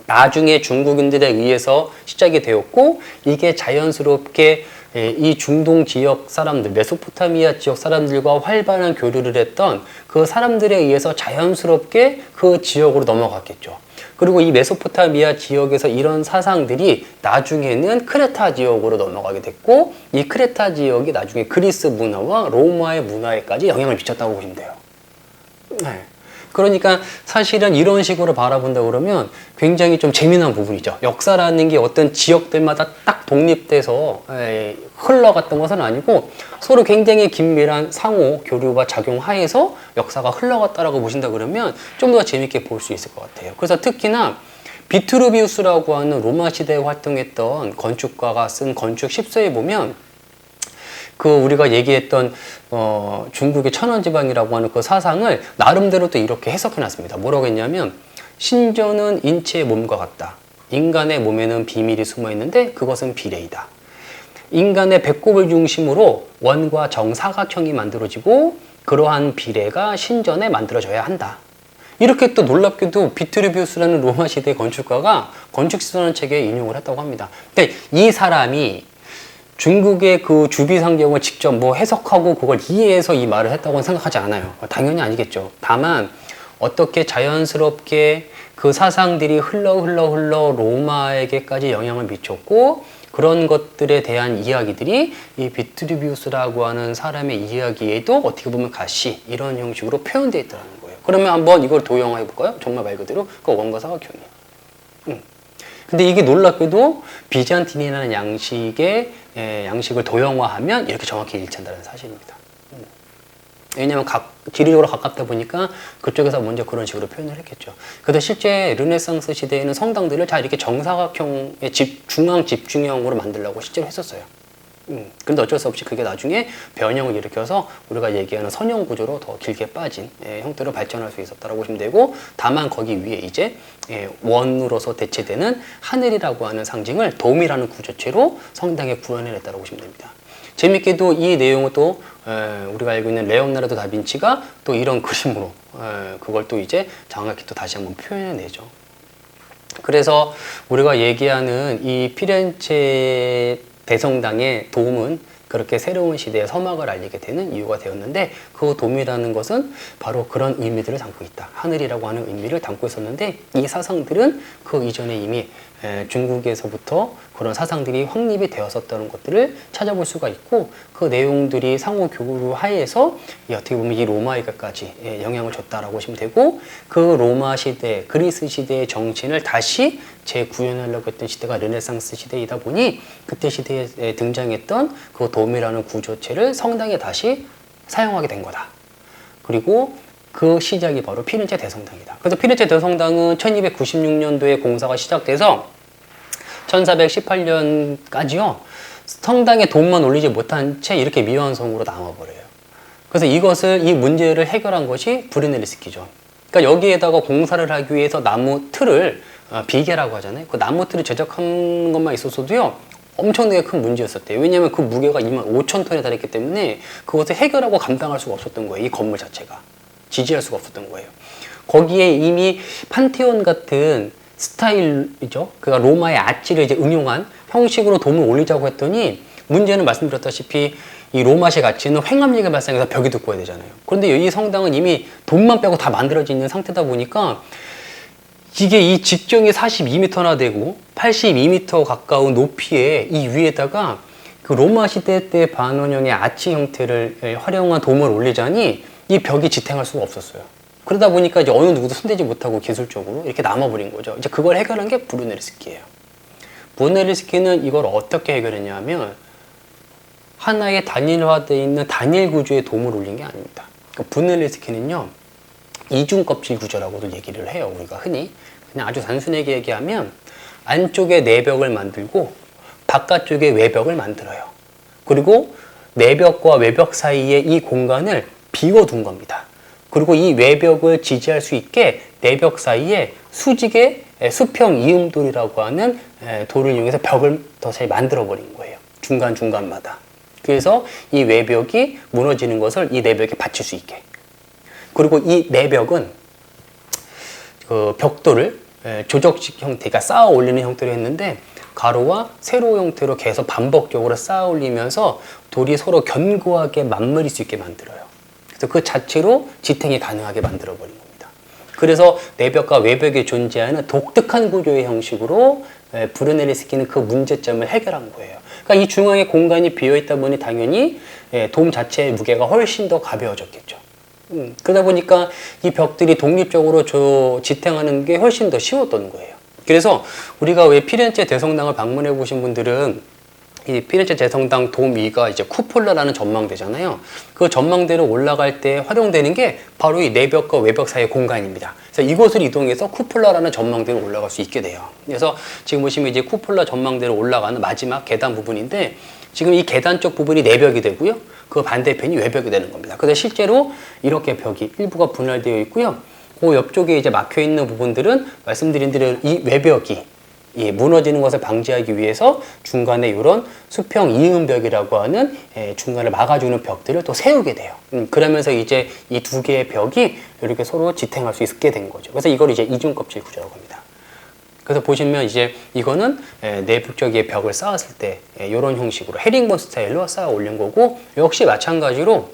나중에 중국인들에 의해서 시작이 되었고 이게 자연스럽게 이 중동 지역 사람들, 메소포타미아 지역 사람들과 활발한 교류를 했던 그 사람들에 의해서 자연스럽게 그 지역으로 넘어갔겠죠. 그리고 이 메소포타미아 지역에서 이런 사상들이 나중에는 크레타 지역으로 넘어가게 됐고 이 크레타 지역이 나중에 그리스 문화와 로마의 문화에까지 영향을 미쳤다고 보시면 돼요. 네. 그러니까 사실은 이런 식으로 바라본다 그러면 굉장히 좀 재미난 부분이죠. 역사라는 게 어떤 지역들마다 딱 독립돼서 흘러갔던 것은 아니고 서로 굉장히 긴밀한 상호 교류와 작용 하에서 역사가 흘러갔다라고 보신다 그러면 좀 더 재밌게 볼 수 있을 것 같아요. 그래서 특히나 비트루비우스라고 하는 로마 시대에 활동했던 건축가가 쓴 건축 10서에 보면 그 우리가 얘기했던 중국의 천원지방이라고 하는 그 사상을 나름대로 또 이렇게 해석해 놨습니다. 뭐라고 했냐면 신전은 인체의 몸과 같다. 인간의 몸에는 비밀이 숨어 있는데 그것은 비례이다. 인간의 배꼽을 중심으로 원과 정사각형이 만들어지고 그러한 비례가 신전에 만들어져야 한다. 이렇게 또 놀랍게도 비트루비우스라는 로마 시대 건축가가 건축시설하는 책에 인용을 했다고 합니다. 근데 이 사람이 중국의 그 주비상경을 직접 뭐 해석하고 그걸 이해해서 이 말을 했다고는 생각하지 않아요. 당연히 아니겠죠. 다만 어떻게 자연스럽게 그 사상들이 흘러 로마에게까지 영향을 미쳤고 그런 것들에 대한 이야기들이 이 비트루비우스라고 하는 사람의 이야기에도 어떻게 보면 같이 이런 형식으로 표현되어 있다는 거예요. 그러면 한번 이걸 도형화해 볼까요? 정말 말 그대로 그 원과 사각형이에요. 근데 이게 놀랍게도 비잔틴이라는 양식을 도형화하면 이렇게 정확히 일치한다는 사실입니다. 왜냐하면 지리적으로 가깝다 보니까 그쪽에서 먼저 그런 식으로 표현을 했겠죠. 그래서 실제 르네상스 시대에는 성당들을 잘 이렇게 정사각형의 중앙 집중형으로 만들려고 실제로 했었어요. 근데 어쩔 수 없이 그게 나중에 변형을 일으켜서 우리가 얘기하는 선형 구조로 더 길게 빠진 형태로 발전할 수 있었다고 보시면 되고, 다만 거기 위에 이제 원으로서 대체되는 하늘이라고 하는 상징을 돔이라는 구조체로 성당에 구현해냈다고 보시면 됩니다. 재밌게도 이 내용을 또 우리가 알고 있는 레오나르도 다빈치가 또 이런 그림으로 그걸 또 이제 정확히 또 다시 한번 표현해내죠. 그래서 우리가 얘기하는 이 피렌체 대성당의 돔은 그렇게 새로운 시대의 서막을 알리게 되는 이유가 되었는데, 그 돔이라는 것은 바로 그런 의미들을 담고 있다. 하늘이라고 하는 의미를 담고 있었는데, 이 사상들은 그 이전에 이미 중국에서부터 그런 사상들이 확립이 되었었다는 것들을 찾아볼 수가 있고, 그 내용들이 상호 교류 하에서 어떻게 보면 이 로마에게까지 영향을 줬다라고 보시면 되고, 그 로마 시대, 그리스 시대의 정신을 다시 재구현하려고 했던 시대가 르네상스 시대이다 보니 그때 시대에 등장했던 그 돔이라는 구조체를 성당에 다시 사용하게 된 거다. 그리고 그 시작이 바로 피렌체 대성당이다. 그래서 피렌체 대성당은 1296년도에 공사가 시작돼서 1418년까지요 성당에 돔만 올리지 못한 채 이렇게 미완성으로 남아버려요. 그래서 이 문제를 해결한 것이 브루넬리스키죠. 그러니까 여기에다가 공사를 하기 위해서 나무 틀을 비계라고 하잖아요. 그 나무 틀을 제작한 것만 있었어도요 엄청나게 큰 문제였었대요. 왜냐하면 그 무게가 25,000톤에 달했기 때문에 그것을 해결하고 감당할 수가 없었던 거예요. 이 건물 자체가 지지할 수가 없었던 거예요. 거기에 이미 판테온 같은 스타일이죠. 그러니까 로마의 아치를 이제 응용한 형식으로 돔을 올리자고 했더니, 문제는 말씀드렸다시피 이 로마식 아치는 횡압력이 발생해서 벽이 두꺼워야 되잖아요. 그런데 이 성당은 이미 돔만 빼고 다 만들어져 있는 상태다 보니까 이게 이 직경이 42m나 되고 82m 가까운 높이에 이 위에다가 그 로마 시대 때 반원형의 아치 형태를 활용한 돔을 올리자니 이 벽이 지탱할 수가 없었어요. 그러다 보니까 이제 어느 누구도 손대지 못하고 기술적으로 이렇게 남아버린 거죠. 이제 그걸 해결한 게 브루넬리스키예요. 브루넬리스키는 이걸 어떻게 해결했냐면 하나의 단일화되어 있는 단일 구조의 돔을 올린 게 아닙니다. 그러니까 브루넬리스키는요 이중 껍질 구조라고도 얘기를 해요. 우리가 흔히 그냥 아주 단순하게 얘기하면 안쪽에 내벽을 만들고 바깥쪽에 외벽을 만들어요. 그리고 내벽과 외벽 사이에 이 공간을 비워둔 겁니다. 그리고 이 외벽을 지지할 수 있게 내벽 사이에 수직의 수평 이음돌이라고 하는 돌을 이용해서 벽을 더 잘 만들어 버린 거예요. 중간중간마다. 그래서 이 외벽이 무너지는 것을 이 내벽에 받칠 수 있게. 그리고 이 내벽은 그 벽돌을 조적식 형태가 쌓아 올리는 형태로 했는데 가로와 세로 형태로 계속 반복적으로 쌓아 올리면서 돌이 서로 견고하게 맞물릴 수 있게 만들어요. 그래서 그 자체로 지탱이 가능하게 만들어 버린 겁니다. 그래서 내벽과 외벽에 존재하는 독특한 구조의 형식으로 브루넬리스키는 그 문제점을 해결한 거예요. 그러니까 이 중앙에 공간이 비어 있다 보니 당연히 돔 자체의 무게가 훨씬 더 가벼워졌겠죠. 그러다 보니까 이 벽들이 독립적으로 지탱하는 게 훨씬 더 쉬웠던 거예요. 그래서 우리가 왜 피렌체 대성당을 방문해 보신 분들은 이 피렌체 대성당 돔 위가 이제 쿠폴라라는 전망대잖아요. 그 전망대로 올라갈 때 활용되는 게 바로 이 내벽과 외벽 사이의 공간입니다. 그래서 이곳을 이동해서 쿠폴라라는 전망대로 올라갈 수 있게 돼요. 그래서 지금 보시면 이제 쿠폴라 전망대로 올라가는 마지막 계단 부분인데 지금 이 계단 쪽 부분이 내벽이 되고요. 그 반대편이 외벽이 되는 겁니다. 그래서 실제로 이렇게 벽이 일부가 분할되어 있고요. 그 옆쪽에 이제 막혀 있는 부분들은 말씀드린 대로 이 외벽이 무너지는 것을 방지하기 위해서 중간에 이런 수평 이음벽이라고 하는 중간을 막아주는 벽들을 또 세우게 돼요. 그러면서 이제 이 두 개의 벽이 이렇게 서로 지탱할 수 있게 된 거죠. 그래서 이걸 이제 이중껍질 구조라고 합니다. 그래서 보시면 이제 이거는 내부적인 벽을 쌓았을 때 이런 형식으로 헤링본 스타일로 쌓아 올린 거고, 역시 마찬가지로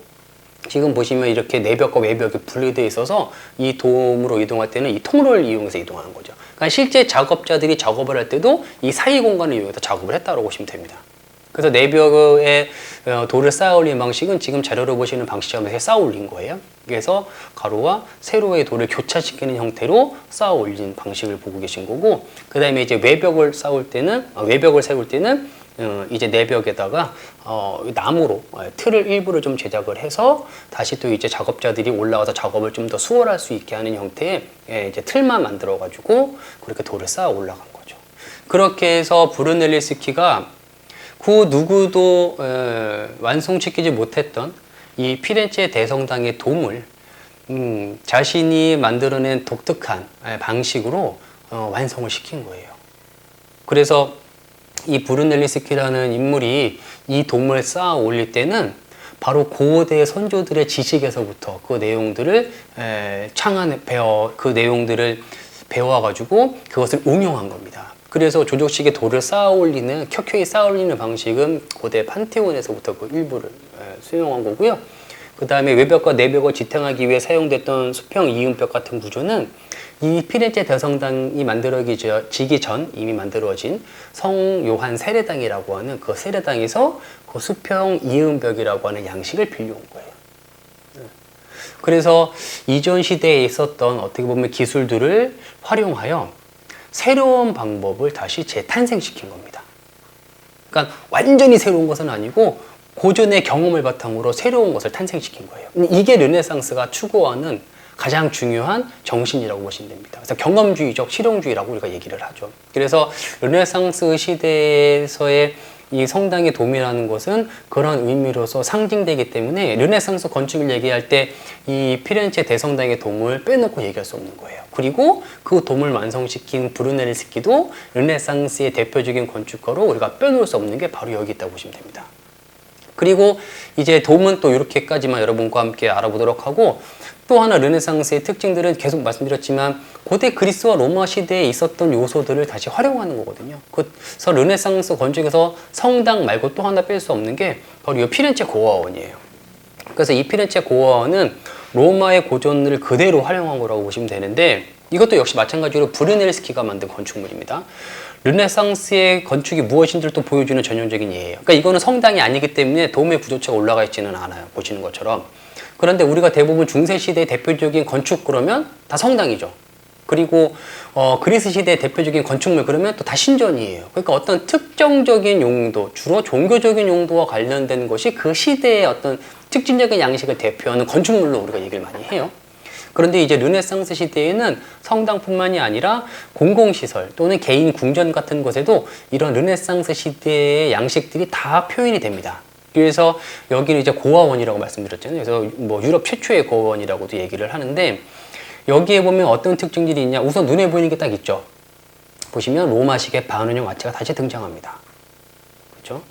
지금 보시면 이렇게 내벽과 외벽이 분리되어 있어서 이 돔으로 이동할 때는 이 통로를 이용해서 이동하는 거죠. 그러니까 실제 작업자들이 작업을 할 때도 이 사이 공간을 이용해서 작업을 했다고 보시면 됩니다. 그래서 내벽에 돌을 쌓아 올린 방식은 지금 자료로 보시는 방식처럼 이렇게 쌓아 올린 거예요. 그래서 가로와 세로의 돌을 교차시키는 형태로 쌓아 올린 방식을 보고 계신 거고, 그 다음에 이제 외벽을 세울 때는 이제 내벽에다가 나무로 틀을 일부를 좀 제작을 해서 다시 또 이제 작업자들이 올라와서 작업을 좀 더 수월할 수 있게 하는 형태의 이제 틀만 만들어 가지고 그렇게 돌을 쌓아 올라간 거죠. 그렇게 해서 브루넬리스키가 그 누구도 완성시키지 못했던 이 피렌체 대성당의 돔을 자신이 만들어낸 독특한 방식으로 완성을 시킨 거예요. 그래서 이 브루넬리스키라는 인물이 이 돔을 쌓아 올릴 때는 바로 고대 선조들의 지식에서부터 그 내용들을 그 내용들을 배워가지고 그것을 응용한 겁니다. 그래서 조적식의 돌을 쌓아 올리는, 켜켜이 쌓아 올리는 방식은 고대 판테온에서부터 그 일부를 수용한 거고요. 그 다음에 외벽과 내벽을 지탱하기 위해 사용됐던 수평 이음벽 같은 구조는 이 피렌체 대성당이 만들어지기 전 이미 만들어진 성 요한 세례당이라고 하는 그 세례당에서 그 수평 이음벽이라고 하는 양식을 빌려온 거예요. 그래서 이전 시대에 있었던 어떻게 보면 기술들을 활용하여 새로운 방법을 다시 재탄생시킨 겁니다. 그러니까 완전히 새로운 것은 아니고 고전의 경험을 바탕으로 새로운 것을 탄생시킨 거예요. 이게 르네상스가 추구하는 가장 중요한 정신이라고 보시면 됩니다. 그래서 경험주의적 실용주의라고 우리가 얘기를 하죠. 그래서 르네상스 시대에서의 이 성당의 돔이라는 것은 그런 의미로서 상징되기 때문에 르네상스 건축을 얘기할 때 이 피렌체 대성당의 돔을 빼놓고 얘기할 수 없는 거예요. 그리고 그 돔을 완성시킨 브루넬리스키도 르네상스의 대표적인 건축가로 우리가 빼놓을 수 없는 게 바로 여기 있다고 보시면 됩니다. 그리고 이제 돔은 또 이렇게까지만 여러분과 함께 알아보도록 하고, 또 하나 르네상스의 특징들은 계속 말씀드렸지만 고대 그리스와 로마 시대에 있었던 요소들을 다시 활용하는 거거든요. 그래서 르네상스 건축에서 성당 말고 또 하나 뺄 수 없는 게 바로 이 피렌체 고아원이에요. 그래서 이 피렌체 고아원은 로마의 고전을 그대로 활용한 거라고 보시면 되는데, 이것도 역시 마찬가지로 브루넬리스키가 만든 건축물입니다. 르네상스의 건축이 무엇인지를 또 보여주는 전형적인 예예요. 그러니까 이거는 성당이 아니기 때문에 돔의 구조체가 올라가 있지는 않아요. 보시는 것처럼. 그런데 우리가 대부분 중세시대의 대표적인 건축 그러면 다 성당이죠. 그리고 그리스 시대의 대표적인 건축물 그러면 또 다 신전이에요. 그러니까 어떤 특정적인 용도, 주로 종교적인 용도와 관련된 것이 그 시대의 어떤 특징적인 양식을 대표하는 건축물로 우리가 얘기를 많이 해요. 그런데 이제 르네상스 시대에는 성당뿐만이 아니라 공공시설 또는 개인 궁전 같은 곳에도 이런 르네상스 시대의 양식들이 다 표현이 됩니다. 그래서 여기는 이제 고아원이라고 말씀드렸잖아요. 그래서 뭐 유럽 최초의 고아원이라고도 얘기를 하는데, 여기에 보면 어떤 특징들이 있냐. 우선 눈에 보이는 게 딱 있죠. 보시면 로마식의 반원형 아치가 다시 등장합니다. 그렇죠?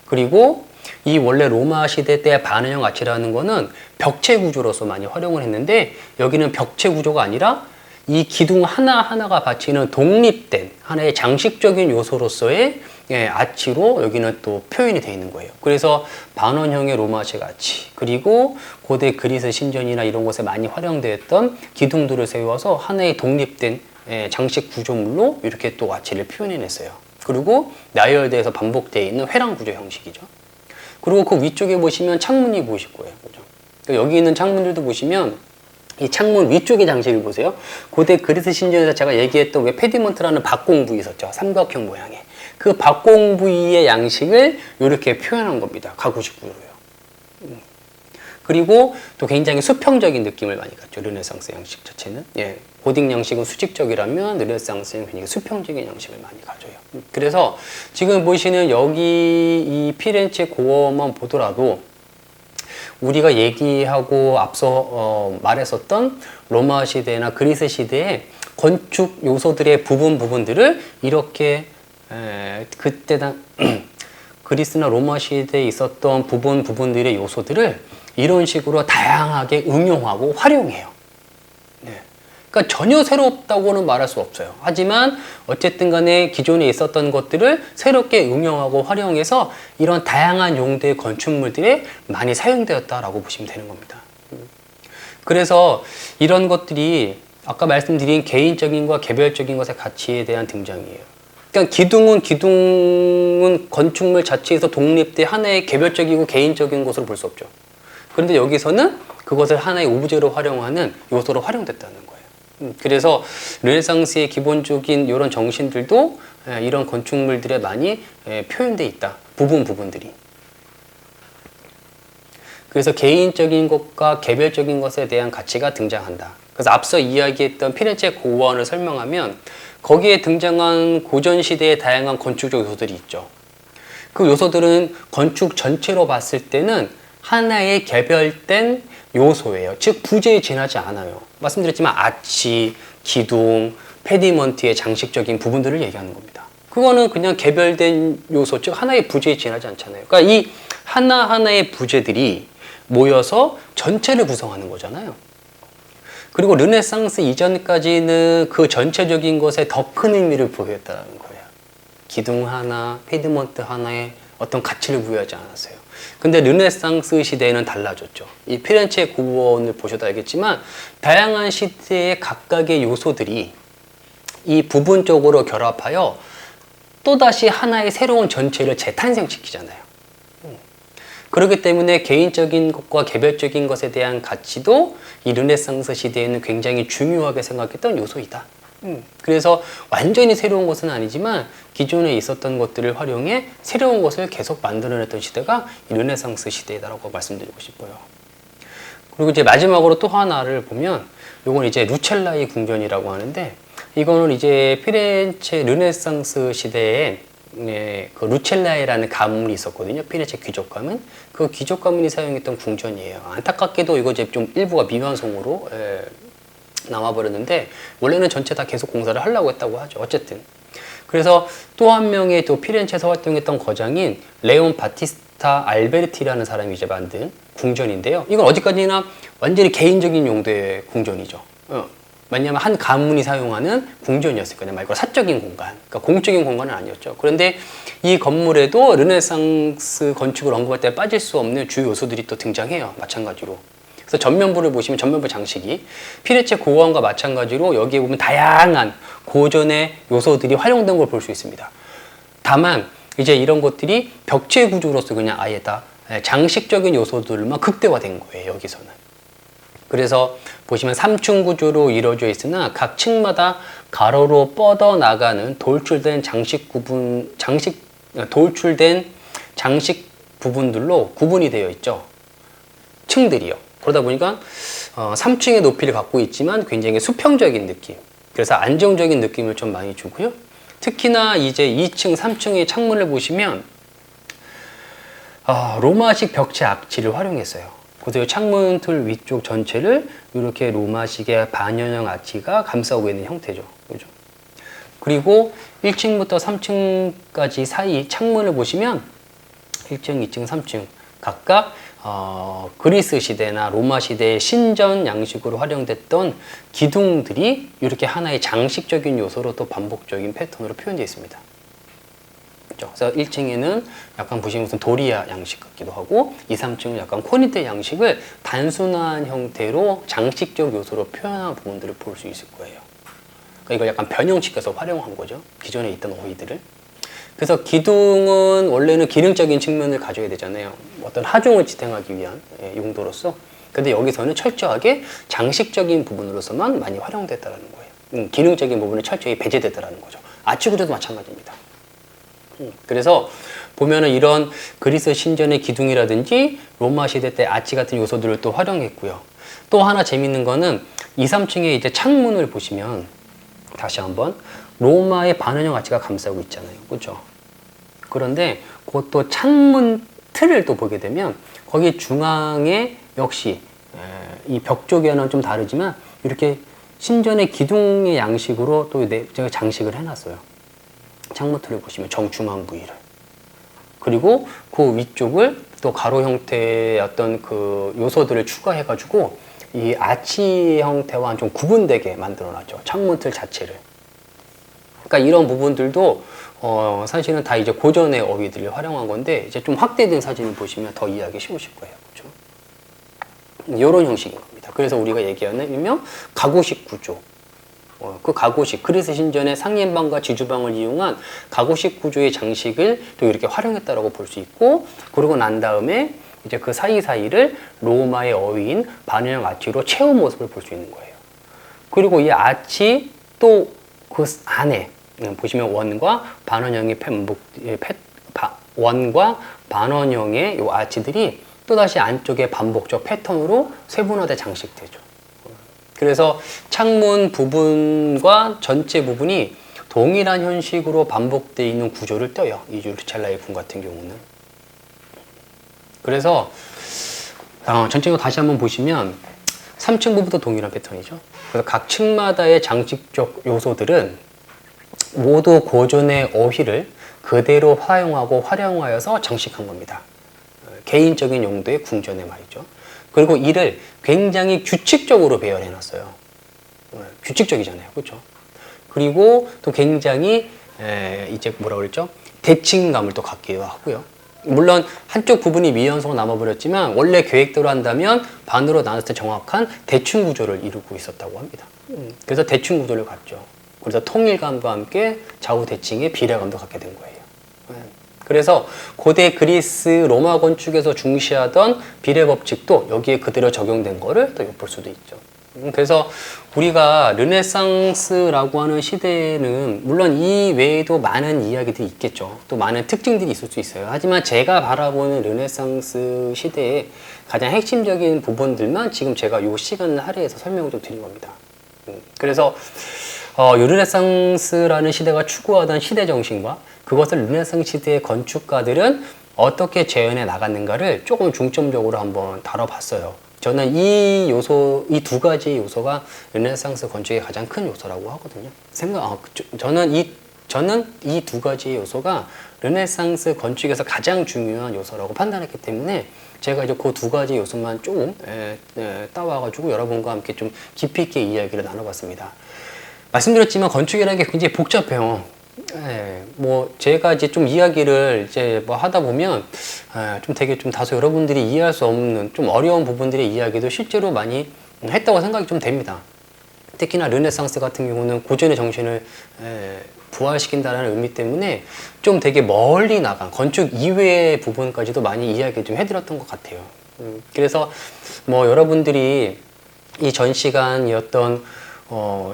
그리고 이 원래 로마 시대 때 반원형 아치라는 거는 벽체 구조로서 많이 활용을 했는데, 여기는 벽체 구조가 아니라 이 기둥 하나하나가 바치는 독립된 하나의 장식적인 요소로서의 아치로 여기는 또 표현이 되어 있는 거예요. 그래서 반원형의 로마식 아치, 그리고 고대 그리스 신전이나 이런 곳에 많이 활용되었던 기둥들을 세워서 하나의 독립된 장식 구조물로 이렇게 또 아치를 표현해냈어요. 그리고 나열대에서 반복되어 있는 회랑 구조 형식이죠. 그리고 그 위쪽에 보시면 창문이 보이실 거예요. 그죠? 여기 있는 창문들도 보시면 이 창문 위쪽의 장식을 보세요. 고대 그리스 신전에서 제가 얘기했던 왜 페디먼트라는 박공부위 있었죠. 삼각형 모양의. 그 박공부위의 양식을 이렇게 표현한 겁니다. 가구식 구조로요. 그리고 또 굉장히 수평적인 느낌을 많이 갖죠. 르네상스 양식 자체는. 예, 고딕 양식은 수직적이라면 르네상스는 굉장히 수평적인 양식을 많이 가져요. 그래서 지금 보시는 여기 이 피렌체 고어만 보더라도 우리가 얘기하고 앞서 말했었던 로마 시대나 그리스 시대의 건축 요소들의 부분들을 이렇게 그때 그리스나 로마 시대에 있었던 부분들의 요소들을 이런 식으로 다양하게 응용하고 활용해요. 네. 그러니까 전혀 새롭다고는 말할 수 없어요. 하지만 어쨌든 간에 기존에 있었던 것들을 새롭게 응용하고 활용해서 이런 다양한 용도의 건축물들이 많이 사용되었다라고 보시면 되는 겁니다. 그래서 이런 것들이 아까 말씀드린 개인적인 과 개별적인 것의 가치에 대한 등장이에요. 그러니까 기둥은 건축물 자체에서 독립된 하나의 개별적이고 개인적인 것으로 볼 수 없죠. 그런데 여기서는 그것을 하나의 오브제로 활용하는 요소로 활용됐다는 거예요. 그래서 르네상스의 기본적인 이런 정신들도 이런 건축물들에 많이 표현되어 있다. 부분들이. 그래서 개인적인 것과 개별적인 것에 대한 가치가 등장한다. 그래서 앞서 이야기했던 피렌체 고원을 설명하면 거기에 등장한 고전 시대의 다양한 건축적 요소들이 있죠. 그 요소들은 건축 전체로 봤을 때는 하나의 개별된 요소예요. 즉 부재에 지나지 않아요. 말씀드렸지만 아치, 기둥, 페디먼트의 장식적인 부분들을 얘기하는 겁니다. 그거는 그냥 개별된 요소, 즉 하나의 부재에 지나지 않잖아요. 그러니까 이 하나하나의 부재들이 모여서 전체를 구성하는 거잖아요. 그리고 르네상스 이전까지는 그 전체적인 것에 더 큰 의미를 부여했다는 거예요. 기둥 하나, 페디먼트 하나에 어떤 가치를 부여하지 않았어요. 근데 르네상스 시대에는 달라졌죠. 이 피렌체 고원을 보셔도 알겠지만 다양한 시대의 각각의 요소들이 이 부분적으로 결합하여 또다시 하나의 새로운 전체를 재탄생시키잖아요. 그렇기 때문에 개인적인 것과 개별적인 것에 대한 가치도 이 르네상스 시대에는 굉장히 중요하게 생각했던 요소이다. 그래서 완전히 새로운 것은 아니지만 기존에 있었던 것들을 활용해 새로운 것을 계속 만들어냈던 시대가 이 르네상스 시대다라고 말씀드리고 싶어요. 그리고 이제 마지막으로 또 하나를 보면 이건 이제 루첼라이 궁전이라고 하는데, 이거는 이제 피렌체 르네상스 시대에 그 루첼라이라는 가문이 있었거든요. 피렌체 귀족 가문. 그 귀족 가문이 사용했던 궁전이에요. 안타깝게도 이거 이제 좀 일부가 미완성으로 남아버렸는데 원래는 전체 다 계속 공사를 하려고 했다고 하죠. 어쨌든 그래서 또 한 명의 또 피렌체에서 활동했던 거장인 레온 바티스타 알베르티라는 사람이 이제 만든 궁전인데요. 이건 어디까지나 완전히 개인적인 용도의 궁전이죠. 왜냐하면 한 가문이 사용하는 궁전이었으니까요. 말 그대로 사적인 공간, 그러니까 공적인 공간은 아니었죠. 그런데 이 건물에도 르네상스 건축을 언급할 때 빠질 수 없는 주요 요소들이 또 등장해요. 마찬가지로. 그래서 전면부를 보시면 전면부 장식이 피렌체 고원과 마찬가지로 여기에 보면 다양한 고전의 요소들이 활용된 걸 볼 수 있습니다. 다만 이제 이런 것들이 벽체 구조로서 그냥 아예 다 장식적인 요소들만 극대화된 거예요. 여기서는. 그래서 보시면 3층 구조로 이루어져 있으나 각 층마다 가로로 뻗어 나가는 돌출된 장식 부분들로 구분이 되어 있죠. 층들이요. 그러다 보니까 3층의 높이를 갖고 있지만 굉장히 수평적인 느낌. 그래서 안정적인 느낌을 좀 많이 주고요. 특히나 이제 2층, 3층의 창문을 보시면 로마식 벽체 아치를 활용했어요. 그래서 창문 틀 위쪽 전체를 이렇게 로마식의 반연형 아치가 감싸고 있는 형태죠. 그죠? 그리고 1층부터 3층까지 사이 창문을 보시면 1층, 2층, 3층 각각 그리스 시대나 로마 시대의 신전 양식으로 활용됐던 기둥들이 이렇게 하나의 장식적인 요소로 또 반복적인 패턴으로 표현되어 있습니다. 그래서 1층에는 약간 보시면 무슨 도리아 양식 같기도 하고 2, 3층은 약간 코니테 양식을 단순한 형태로 장식적 요소로 표현한 부분들을 볼 수 있을 거예요. 그러니까 이걸 약간 변형시켜서 활용한 거죠. 기존에 있던 어휘들을. 그래서 기둥은 원래는 기능적인 측면을 가져야 되잖아요. 어떤 하중을 지탱하기 위한 용도로서. 근데 여기서는 철저하게 장식적인 부분으로서만 많이 활용됐다는 거예요. 기능적인 부분이 철저히 배제됐다는 거죠. 아치 구조도 마찬가지입니다. 그래서 보면은 이런 그리스 신전의 기둥이라든지 로마 시대 때 아치 같은 요소들을 또 활용했고요. 또 하나 재밌는 거는 2, 3층에 이제 창문을 보시면 다시 한번 로마의 반원형 아치가 감싸고 있잖아요. 그렇죠? 그런데 그것도 창문 틀을 또 보게 되면 거기 중앙에 역시 이 벽 쪽에는 좀 다르지만 이렇게 신전의 기둥의 양식으로 또 제가 장식을 해놨어요. 창문 틀을 보시면 정중앙 부위를. 그리고 그 위쪽을 또 가로 형태의 어떤 그 요소들을 추가해가지고 이 아치 형태와 좀 구분되게 만들어놨죠. 창문 틀 자체를. 그러니까 이런 부분들도 사실은 다 이제 고전의 어휘들을 활용한 건데 이제 좀 확대된 사진을 보시면 더 이해하기 쉬우실 거예요. 그렇죠? 이런 형식인 겁니다. 그래서 우리가 얘기하는 일명 가구식 구조. 그 가구식, 그리스 신전의 상인방과 지주방을 이용한 가구식 구조의 장식을 또 이렇게 활용했다라고 볼 수 있고, 그러고 난 다음에 이제 그 사이사이를 로마의 어휘인 반원형 아치로 채운 모습을 볼 수 있는 거예요. 그리고 이 아치 또 그 안에 보시면 원과 반원형의 원과 반원형의 이 아치들이 또다시 안쪽에 반복적 패턴으로 세분화돼 장식되죠. 그래서 창문 부분과 전체 부분이 동일한 형식으로 반복되어 있는 구조를 떼요. 이주르첼라의 궁 같은 경우는. 그래서 전체적으로 다시 한번 보시면 3층 부분도 동일한 패턴이죠. 그래서 각 층마다의 장식적 요소들은 모두 고전의 어휘를 그대로 화용하고 활용하여서 장식한 겁니다. 개인적인 용도의 궁전에 말이죠. 그리고 이를 굉장히 규칙적으로 배열해 놨어요. 규칙적이잖아요. 그렇죠? 그리고 또 굉장히 이제 뭐라 그랬죠? 대칭감을 또 갖기도 하고요. 물론 한쪽 부분이 미연소로 남아버렸지만 원래 계획대로 한다면 반으로 나눴을 때 정확한 대칭 구조를 이루고 있었다고 합니다. 그래서 대칭 구조를 갖죠. 그래서 통일감과 함께 좌우 대칭의 비례감도 갖게 된 거예요. 그래서 고대 그리스 로마 건축에서 중시하던 비례 법칙도 여기에 그대로 적용된 거를 또 엿볼 수도 있죠. 그래서 우리가 르네상스라고 하는 시대에는 물론 이 외에도 많은 이야기들이 있겠죠. 또 많은 특징들이 있을 수 있어요. 하지만 제가 바라보는 르네상스 시대의 가장 핵심적인 부분들만 지금 제가 이 시간을 할애해서 설명을 좀 드린 겁니다. 그래서 르네상스라는 시대가 추구하던 시대 정신과 그것을 르네상스 시대의 건축가들은 어떻게 재현해 나갔는가를 조금 중점적으로 한번 다뤄봤어요. 저는 이 두 가지 요소가 르네상스 건축의 가장 큰 요소라고 하거든요. 저는 이 두 가지 요소가 르네상스 건축에서 가장 중요한 요소라고 판단했기 때문에 제가 이제 그 두 가지 요소만 조금 따와가지고 여러분과 함께 좀 깊이 있게 이야기를 나눠봤습니다. 말씀드렸지만 건축이라는 게 굉장히 복잡해요. 뭐 제가 이제 좀 이야기를 이제 뭐 하다 보면 좀 되게 좀 다소 여러분들이 이해할 수 없는 좀 어려운 부분들의 이야기도 실제로 많이 했다고 생각이 좀 됩니다. 특히나 르네상스 같은 경우는 고전의 정신을 부활시킨다는 의미 때문에 좀 되게 멀리 나간 건축 이외의 부분까지도 많이 이야기 좀 해드렸던 것 같아요. 그래서 뭐 여러분들이 이 전 시간이었던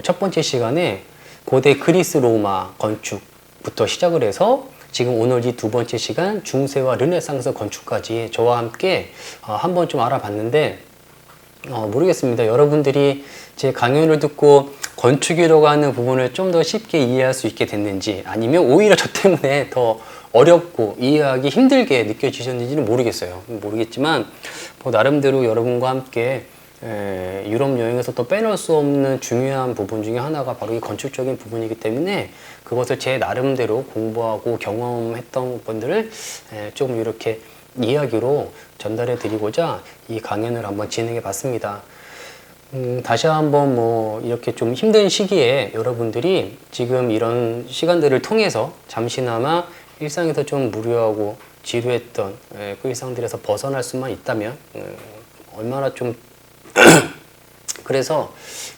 첫 번째 시간에 고대 그리스 로마 건축부터 시작을 해서 지금 오늘 이 두 번째 시간 중세와 르네상스 건축까지 저와 함께 한번 좀 알아봤는데 모르겠습니다. 여러분들이 제 강연을 듣고 건축이라고 하는 부분을 좀 더 쉽게 이해할 수 있게 됐는지, 아니면 오히려 저 때문에 더 어렵고 이해하기 힘들게 느껴지셨는지는 모르겠어요. 모르겠지만 뭐 나름대로 여러분과 함께 유럽 여행에서 또 빼놓을 수 없는 중요한 부분 중에 하나가 바로 이 건축적인 부분이기 때문에, 그것을 제 나름대로 공부하고 경험했던 분들을 조금 이렇게 이야기로 전달해 드리고자 이 강연을 한번 진행해 봤습니다. 다시 한번 뭐 이렇게 좀 힘든 시기에 여러분들이 지금 이런 시간들을 통해서 잠시나마 일상에서 좀 무료하고 지루했던 그 일상들에서 벗어날 수만 있다면 얼마나 좀 그래서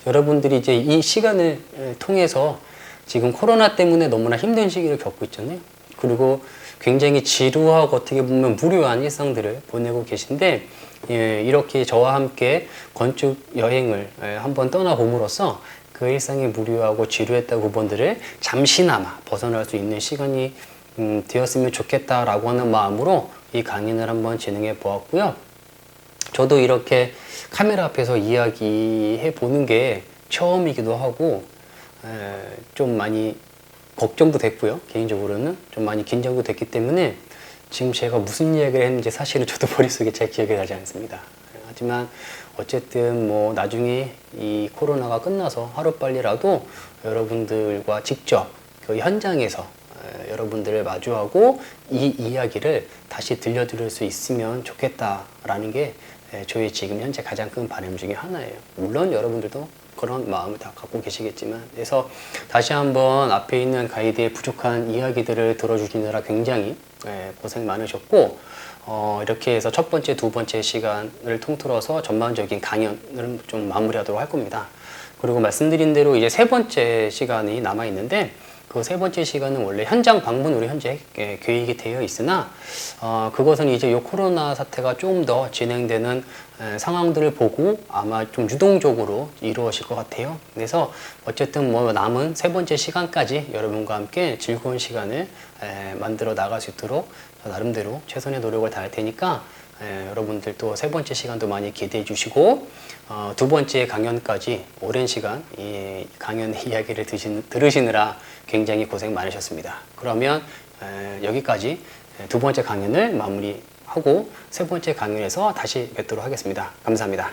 여러분들이 이제 이 시간을 통해서 지금 코로나 때문에 너무나 힘든 시기를 겪고 있잖아요. 그리고 굉장히 지루하고 어떻게 보면 무료한 일상들을 보내고 계신데, 이렇게 저와 함께 건축 여행을 한번 떠나봄으로써 그 일상이 무료하고 지루했던 부분들을 잠시나마 벗어날 수 있는 시간이 되었으면 좋겠다라고 하는 마음으로 이 강연을 한번 진행해 보았고요. 저도 이렇게 카메라 앞에서 이야기해 보는 게 처음이기도 하고 좀 많이 걱정도 됐고요. 개인적으로는 좀 많이 긴장도 됐기 때문에 지금 제가 무슨 이야기를 했는지 사실은 저도 머릿속에 잘 기억이 나지 않습니다. 하지만 어쨌든 뭐 나중에 이 코로나가 끝나서 하루빨리라도 여러분들과 직접 그 현장에서 여러분들을 마주하고 이 이야기를 다시 들려드릴 수 있으면 좋겠다라는 게 저희 지금 현재 가장 큰 바람 중에 하나예요. 물론 여러분들도 그런 마음을 다 갖고 계시겠지만, 그래서 다시 한번 앞에 있는 가이드의 부족한 이야기들을 들어주시느라 굉장히 고생 많으셨고, 이렇게 해서 첫 번째, 두 번째 시간을 통틀어서 전반적인 강연을 좀 마무리하도록 할 겁니다. 그리고 말씀드린 대로 이제 세 번째 시간이 남아 있는데, 그 세 번째 시간은 원래 현장 방문으로 현재 계획이 되어 있으나 그것은 이제 이 코로나 사태가 조금 더 진행되는 상황들을 보고 아마 좀 유동적으로 이루어질 것 같아요. 그래서 어쨌든 뭐 남은 세 번째 시간까지 여러분과 함께 즐거운 시간을 만들어 나갈 수 있도록 나름대로 최선의 노력을 다할 테니까 여러분들 또 세 번째 시간도 많이 기대해 주시고, 두 번째 강연까지 오랜 시간 이 강연 이야기를 들으시느라 굉장히 고생 많으셨습니다. 그러면 여기까지 두 번째 강연을 마무리하고 세 번째 강연에서 다시 뵙도록 하겠습니다. 감사합니다.